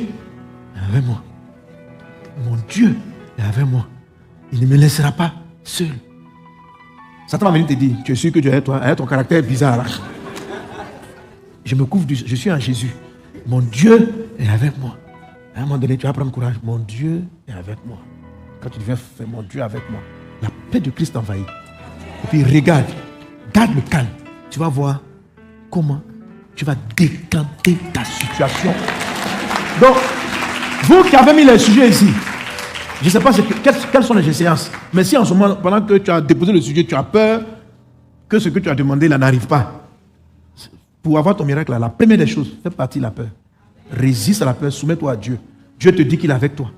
est avec moi. Mon Dieu est avec moi. Il ne me laissera pas seul. Satan va venir te dire, tu es sûr que Dieu est avec toi, avec ton caractère bizarre là. Je me couvre, je suis en Jésus. Mon Dieu est avec moi. À un moment donné, tu vas prendre courage. Mon Dieu est avec moi. Quand tu deviens fait, mon Dieu est avec moi. La paix de Christ t'envahit. Et puis regarde, garde le calme. Tu vas voir comment tu vas décanter ta situation. Donc, vous qui avez mis les sujets ici, je ne sais pas quelles sont les séances, mais si en ce moment, pendant que tu as déposé le sujet, tu as peur que ce que tu as demandé là n'arrive pas, pour avoir ton miracle là, la première des choses, fais partie de la peur. Résiste à la peur, soumets-toi à Dieu. Dieu te dit qu'il est avec toi.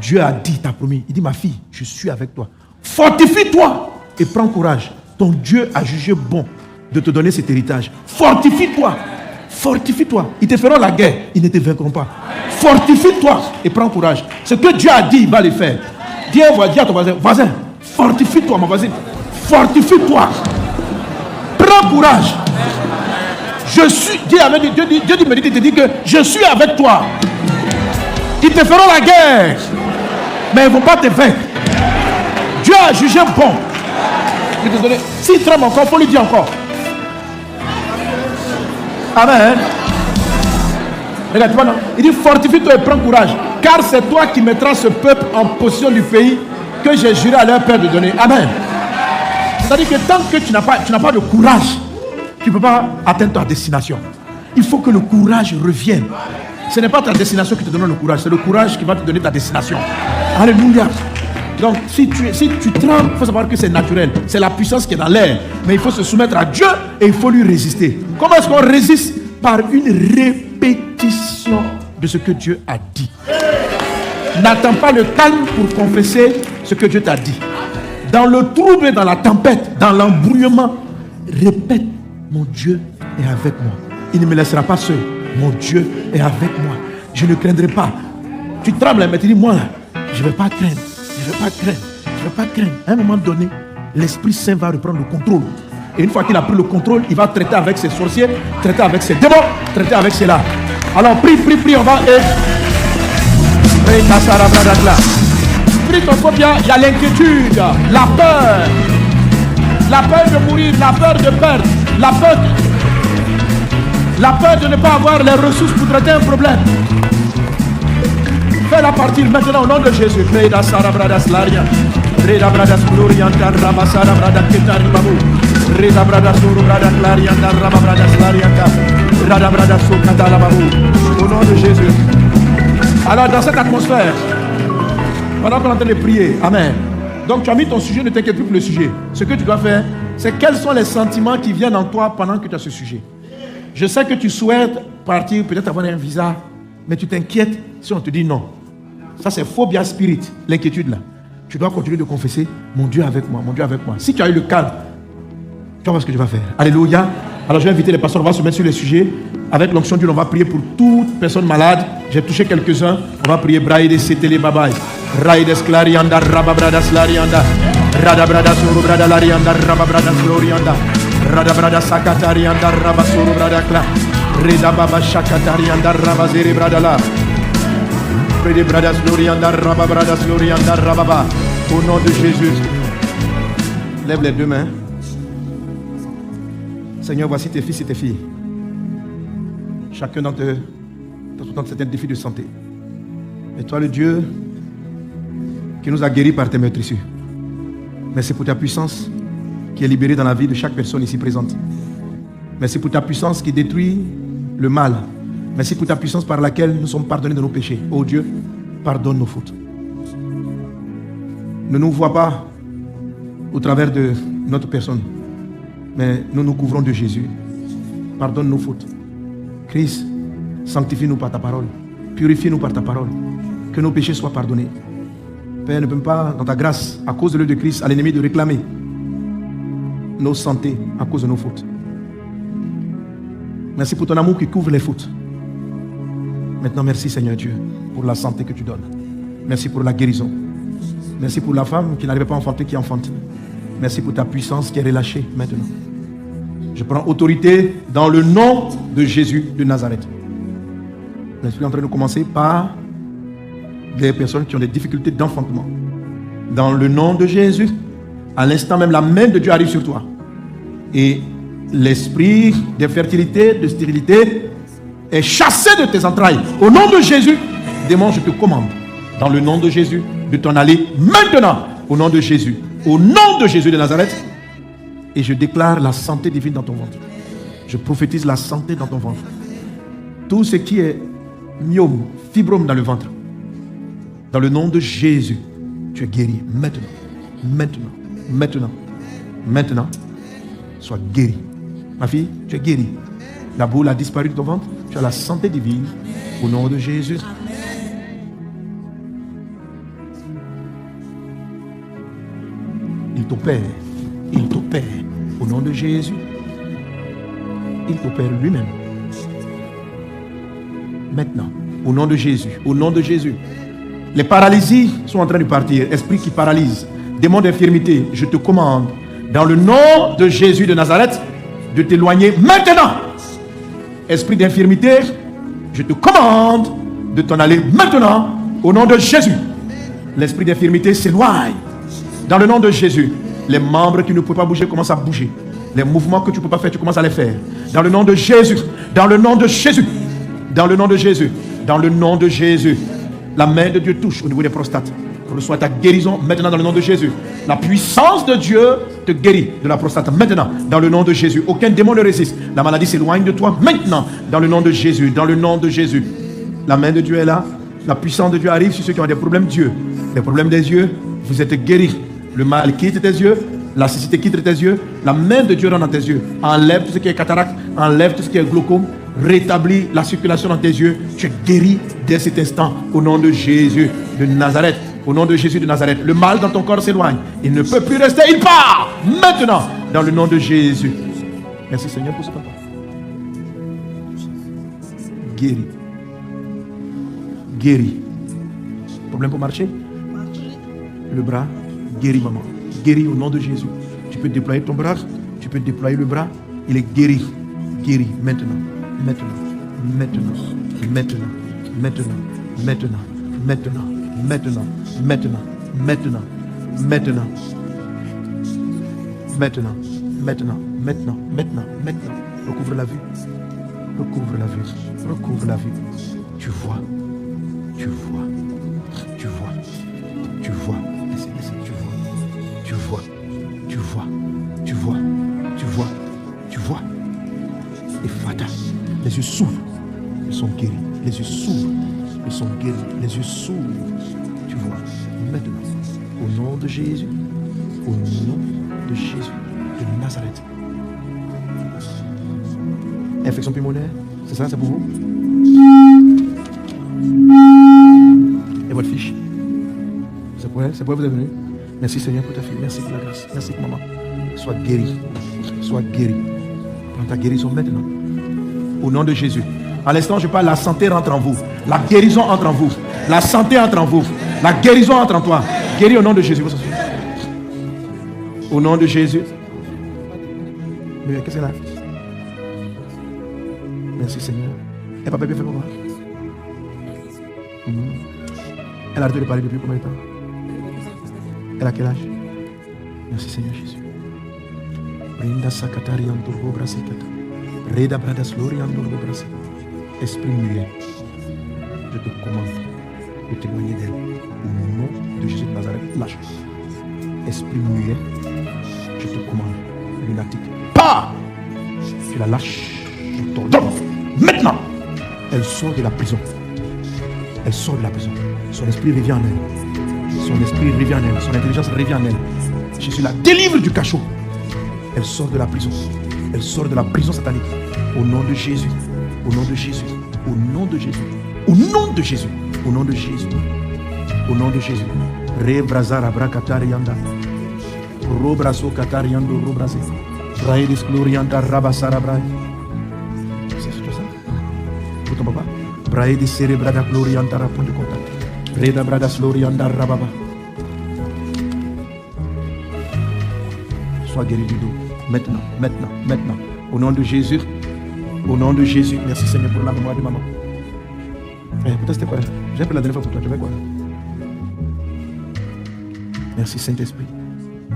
Dieu a dit, t'a promis. Il dit, ma fille, je suis avec toi. Fortifie-toi et prends courage. Ton Dieu a jugé bon de te donner cet héritage. Fortifie-toi. Fortifie-toi. Ils te feront la guerre, ils ne te vaincront pas. Fortifie-toi et prends courage. Ce que Dieu a dit, il va le faire. Dis à ton voisin, fortifie-toi, mon voisin. Fortifie-toi. Prends courage. Je suis, Dieu me dit, te dit que je suis avec toi. Ils te feront la guerre, mais ils ne vont pas te vaincre. Dieu a jugé bon. S'il tremble encore, il faut lui dire encore. Amen. Regarde, tu vois, non? Il dit fortifie-toi et prends courage, car c'est toi qui mettras ce peuple en possession du pays que j'ai juré à leur père de donner. Amen. C'est-à-dire que tant que tu n'as pas de courage, tu ne peux pas atteindre ta destination. Il faut que le courage revienne. Ce n'est pas ta destination qui te donne le courage, c'est le courage qui va te donner ta destination. Alléluia. Donc, si tu trembles, il faut savoir que c'est naturel. C'est la puissance qui est dans l'air. Mais il faut se soumettre à Dieu et il faut lui résister. Comment est-ce qu'on résiste? Par une répétition de ce que Dieu a dit. N'attends pas le calme pour confesser ce que Dieu t'a dit. Dans le trouble, dans la tempête, dans l'embrouillement, répète, mon Dieu est avec moi. Il ne me laissera pas seul. Mon Dieu est avec moi. Je ne craindrai pas. Tu trembles, mais tu dis, moi là, je ne vais pas craindre. Je ne vais pas craindre. Je ne vais pas craindre. À un moment donné, l'Esprit Saint va reprendre le contrôle. Et une fois qu'il a pris le contrôle, il va traiter avec ses sorciers, traiter avec ses démons, traiter avec cela. Alors prie, on va prie ton corps bien. Il y a l'inquiétude, la peur de mourir, la peur de perdre, la peur de ne pas avoir les ressources pour traiter un problème. Fais-la partir maintenant au nom de Jésus. Au nom de Jésus. Alors dans cette atmosphère, pendant qu'on est en train de prier, amen. Donc tu as mis ton sujet, ne t'inquiète plus pour le sujet. Ce que tu dois faire, c'est quels sont les sentiments qui viennent en toi pendant que tu as ce sujet. Je sais que tu souhaites partir, peut-être avoir un visa, mais tu t'inquiètes si on te dit non. Ça c'est phobia spirit, l'inquiétude là. Tu dois continuer de confesser, mon Dieu avec moi, mon Dieu avec moi. Si tu as eu le calme, tu vas voir ce que tu vas faire. Alléluia. Alors je vais inviter les pasteurs, on va se mettre sur les sujets. Avec l'onction de Dieu, on va prier pour toute personne malade. J'ai touché quelques-uns. On va prier. Braïde Setele Babaï. Raïdes Clarianda, Rababradas Larianda. Radabradas Urubrada Larianda, Rababradas Glorianda. Radabradas Sakatarianda, Rabasuru Bradakla. Reda Baba Shakatarianda, Rabazere Bradala. Rede Bradas Glorianda, Rababradas Glorianda, Rababa. Au nom de Jésus. Lève les deux mains. Seigneur, voici tes fils et tes filles. Chacun d'entre eux dans certains défis de santé. Et toi, le Dieu qui nous a guéris par tes meurtrissures. Merci pour ta puissance qui est libérée dans la vie de chaque personne ici présente. Merci pour ta puissance qui détruit le mal. Merci pour ta puissance par laquelle nous sommes pardonnés de nos péchés. Oh Dieu, pardonne nos fautes. Ne nous vois pas au travers de notre personne, mais nous nous couvrons de Jésus. Pardonne nos fautes. Christ, sanctifie-nous par ta parole. Purifie-nous par ta parole. Que nos péchés soient pardonnés. Père, ne peut pas, dans ta grâce, à cause de l'œuvre de Christ, à l'ennemi de réclamer nos santé à cause de nos fautes. Merci pour ton amour qui couvre les fautes. Maintenant, merci Seigneur Dieu pour la santé que tu donnes. Merci pour la guérison. Merci pour la femme qui n'arrivait pas à enfanter, qui enfante. Merci pour ta puissance qui est relâchée maintenant. Je prends autorité dans le nom de Jésus de Nazareth. L'Esprit est en train de commencer par des personnes qui ont des difficultés d'enfantement. Dans le nom de Jésus, à l'instant même, la main de Dieu arrive sur toi. Et l'esprit d'infertilité, de stérilité est chassé de tes entrailles. Au nom de Jésus, démon, je te commande, dans le nom de Jésus, de t'en aller maintenant. Au nom de Jésus. Au nom de Jésus de Nazareth. Et je déclare la santé divine dans ton ventre. Je prophétise la santé dans ton ventre. Tout ce qui est myome, fibrome dans le ventre, dans le nom de Jésus, tu es guéri maintenant. Maintenant. Maintenant. Maintenant. Sois guéri. Ma fille, tu es guérie. La boule a disparu de ton ventre. Tu as la santé divine. Au nom de Jésus. Il t'opère. Il t'opère. Au nom de Jésus. Il t'opère lui-même. Maintenant. Au nom de Jésus. Au nom de Jésus. Les paralysies sont en train de partir. Esprit qui paralyse. Démon d'infirmité. Je te commande. Dans le nom de Jésus de Nazareth. De t'éloigner maintenant. Esprit d'infirmité. Je te commande. De t'en aller maintenant. Au nom de Jésus. L'esprit d'infirmité s'éloigne. Dans le nom de Jésus, les membres qui ne peuvent pas bouger commencent à bouger. Les mouvements que tu ne peux pas faire, tu commences à les faire. Dans le nom de Jésus. Dans le nom de Jésus. Dans le nom de Jésus. Dans le nom de Jésus. La main de Dieu touche au niveau des prostates. Reçois ta guérison maintenant dans le nom de Jésus. La puissance de Dieu te guérit de la prostate maintenant dans le nom de Jésus. Aucun démon ne résiste. La maladie s'éloigne de toi maintenant dans le nom de Jésus. Dans le nom de Jésus. La main de Dieu est là. La puissance de Dieu arrive sur ceux qui ont des problèmes d'yeux. Les problèmes des yeux, vous êtes guéris. Le mal quitte tes yeux, la cécité quitte tes yeux, la main de Dieu rentre dans tes yeux. Enlève tout ce qui est cataracte, enlève tout ce qui est glaucome, rétablis la circulation dans tes yeux. Tu es guéri dès cet instant au nom de Jésus de Nazareth. Au nom de Jésus de Nazareth. Le mal dans ton corps s'éloigne. Il ne peut plus rester, il part maintenant dans le nom de Jésus. Merci Seigneur pour ce papa. Guéri. Guéri. Problème pour marcher? Le bras. Guéri, maman. Guéri au nom de Jésus. Tu peux déployer ton bras. Tu peux déployer le bras. Il est guéri. Guéri maintenant. Maintenant. Maintenant. Maintenant. Maintenant. Maintenant. Maintenant. Maintenant. Maintenant. Maintenant. Maintenant. Maintenant. Maintenant. Maintenant. Maintenant. Maintenant. Recouvre la vue. Recouvre la vue. Recouvre la vue. Tu vois. Tu vois. Tu vois. Tu vois. Tu vois, tu vois, tu vois, tu vois, tu vois. Et Fata, les yeux s'ouvrent, ils sont guéris. Les yeux s'ouvrent, ils sont guéris. Les yeux s'ouvrent. Tu vois, maintenant, au nom de Jésus, au nom de Jésus de Nazareth. Infection pulmonaire, c'est ça, c'est pour vous? Et votre fiche? C'est pour elle vous êtes venu? Merci Seigneur pour ta fille. Merci pour la grâce. Merci pour maman. Sois guéri. Sois guéri. Prends ta guérison maintenant. Au nom de Jésus. À l'instant, je parle, la santé rentre en vous. La guérison entre en vous. La santé entre en vous. La guérison entre en toi. Guéris au nom de Jésus. Au nom de Jésus. Mais qu'est-ce qu'elle a? Merci Seigneur. Et papa, bien fait pour moi. Elle a arrêté de parler depuis combien de temps? Elle a quel âge? Merci Seigneur Jésus. Esprit muet, je te commande de t'éloigner d'elle. Au nom de Jésus de Nazareth, lâche. Esprit muet, je te commande, lunatique. Pas! Tu la lâches. Je t'ordonne. Maintenant, elle sort de la prison. Elle sort de la prison. Son esprit revient en elle. Son esprit revient en elle, son intelligence revient en elle. Jésus la délivre du cachot. Elle sort de la prison. Elle sort de la prison satanique. Au nom de Jésus. Au nom de Jésus. Au nom de Jésus. Au nom de Jésus. Au nom de Jésus. Au nom de Jésus. Rebrazara brakatarianda. Robraso katariando robrase. Braedis glorianda rabasara brai. C'est ça? Pour ton papa. Braide cerebrada gloriandara point de contact. Reda bradas gloriandara rababa. Sois guéri du dos. Maintenant, maintenant, maintenant. Au nom de Jésus. Au nom de Jésus. Merci Seigneur pour la mémoire de maman. Peut-être c'était quoi? J'ai pris la dernière fois pour toi. Tu veux quoi? Merci Saint-Esprit.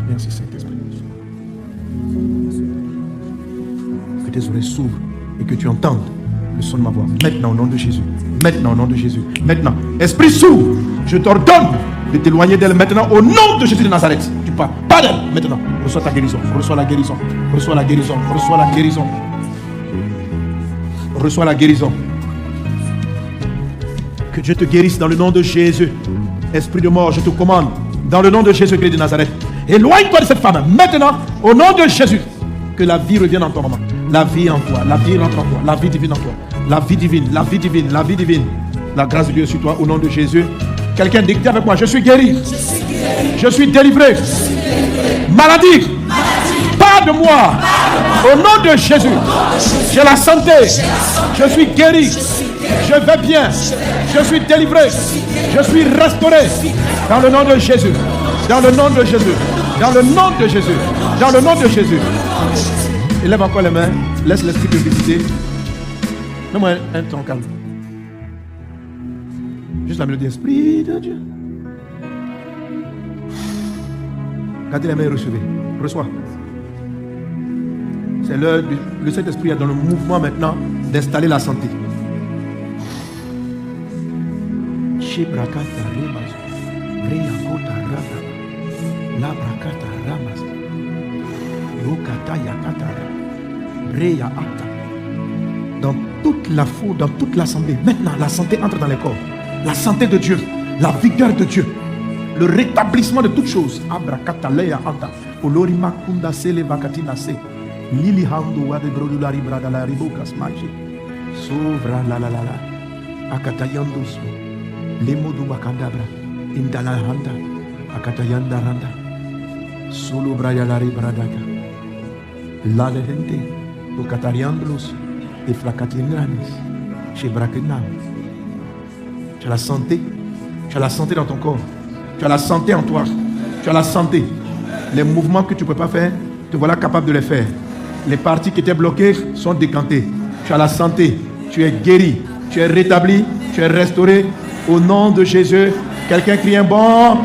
Merci Saint-Esprit. Que tes oreilles s'ouvrent et que tu entendes le son de ma voix. Maintenant au nom de Jésus. Maintenant au nom de Jésus. Maintenant. Esprit sourd, je t'ordonne de t'éloigner d'elle maintenant au nom de Jésus de Nazareth. Tu pars. Pas d'elle maintenant. Reçois ta guérison. Reçois la guérison. Reçois la guérison. Reçois la guérison. Reçois la guérison. Que Dieu te guérisse dans le nom de Jésus. Esprit de mort, je te commande. Dans le nom de Jésus-Christ de Nazareth. Éloigne-toi de cette femme. Maintenant, au nom de Jésus. Que la vie revienne en toi, maman. La vie en toi. La vie rentre en toi. La vie divine en toi. La vie divine. La vie divine. La vie divine. La grâce de Dieu sur toi au nom de Jésus. Quelqu'un dit avec moi, je suis guéri. Je suis délivré. Maladie. Pas de moi. Au nom de Jésus. J'ai la santé. Je suis guéri. Je vais bien. Je suis délivré. Je suis restauré. Dans le nom de Jésus. Dans le nom de Jésus. Dans le nom de Jésus. Dans le nom de Jésus. Élève encore les mains. Laisse l'esprit te visiter. Donne-moi un temps calme. Juste la mélodie. Esprit de Dieu. Gardez les mains et recevez. Reçois. C'est l'heure. Le Saint-Esprit est dans le mouvement maintenant d'installer la santé. Shebrakata remas, reyakota rama, labrakata ramas, lokata yakata, reyaata. Dans toute la foule, dans toute l'assemblée, maintenant la santé entre dans les corps. La santé de Dieu, la vigueur de Dieu, le rétablissement de toutes choses. Abrakata leya anta, olori makunda sele vakatina se, lili handu wade brodulari bradala ribokas maji, sovra la la la la, akatayandos. Lemodu bakandabra indala handa akatayanda randa solo brayalari bradaka la lehente o katariandros et flacatinanis chez brakenam. Tu as la santé. Tu as la santé dans ton corps. Tu as la santé en toi. Tu as la santé. Les mouvements que tu ne peux pas faire, te voilà capable de les faire. Les parties qui étaient bloquées sont décantées. Tu as la santé. Tu es guéri. Tu es rétabli. Tu es restauré. Au nom de Jésus, quelqu'un crie un bon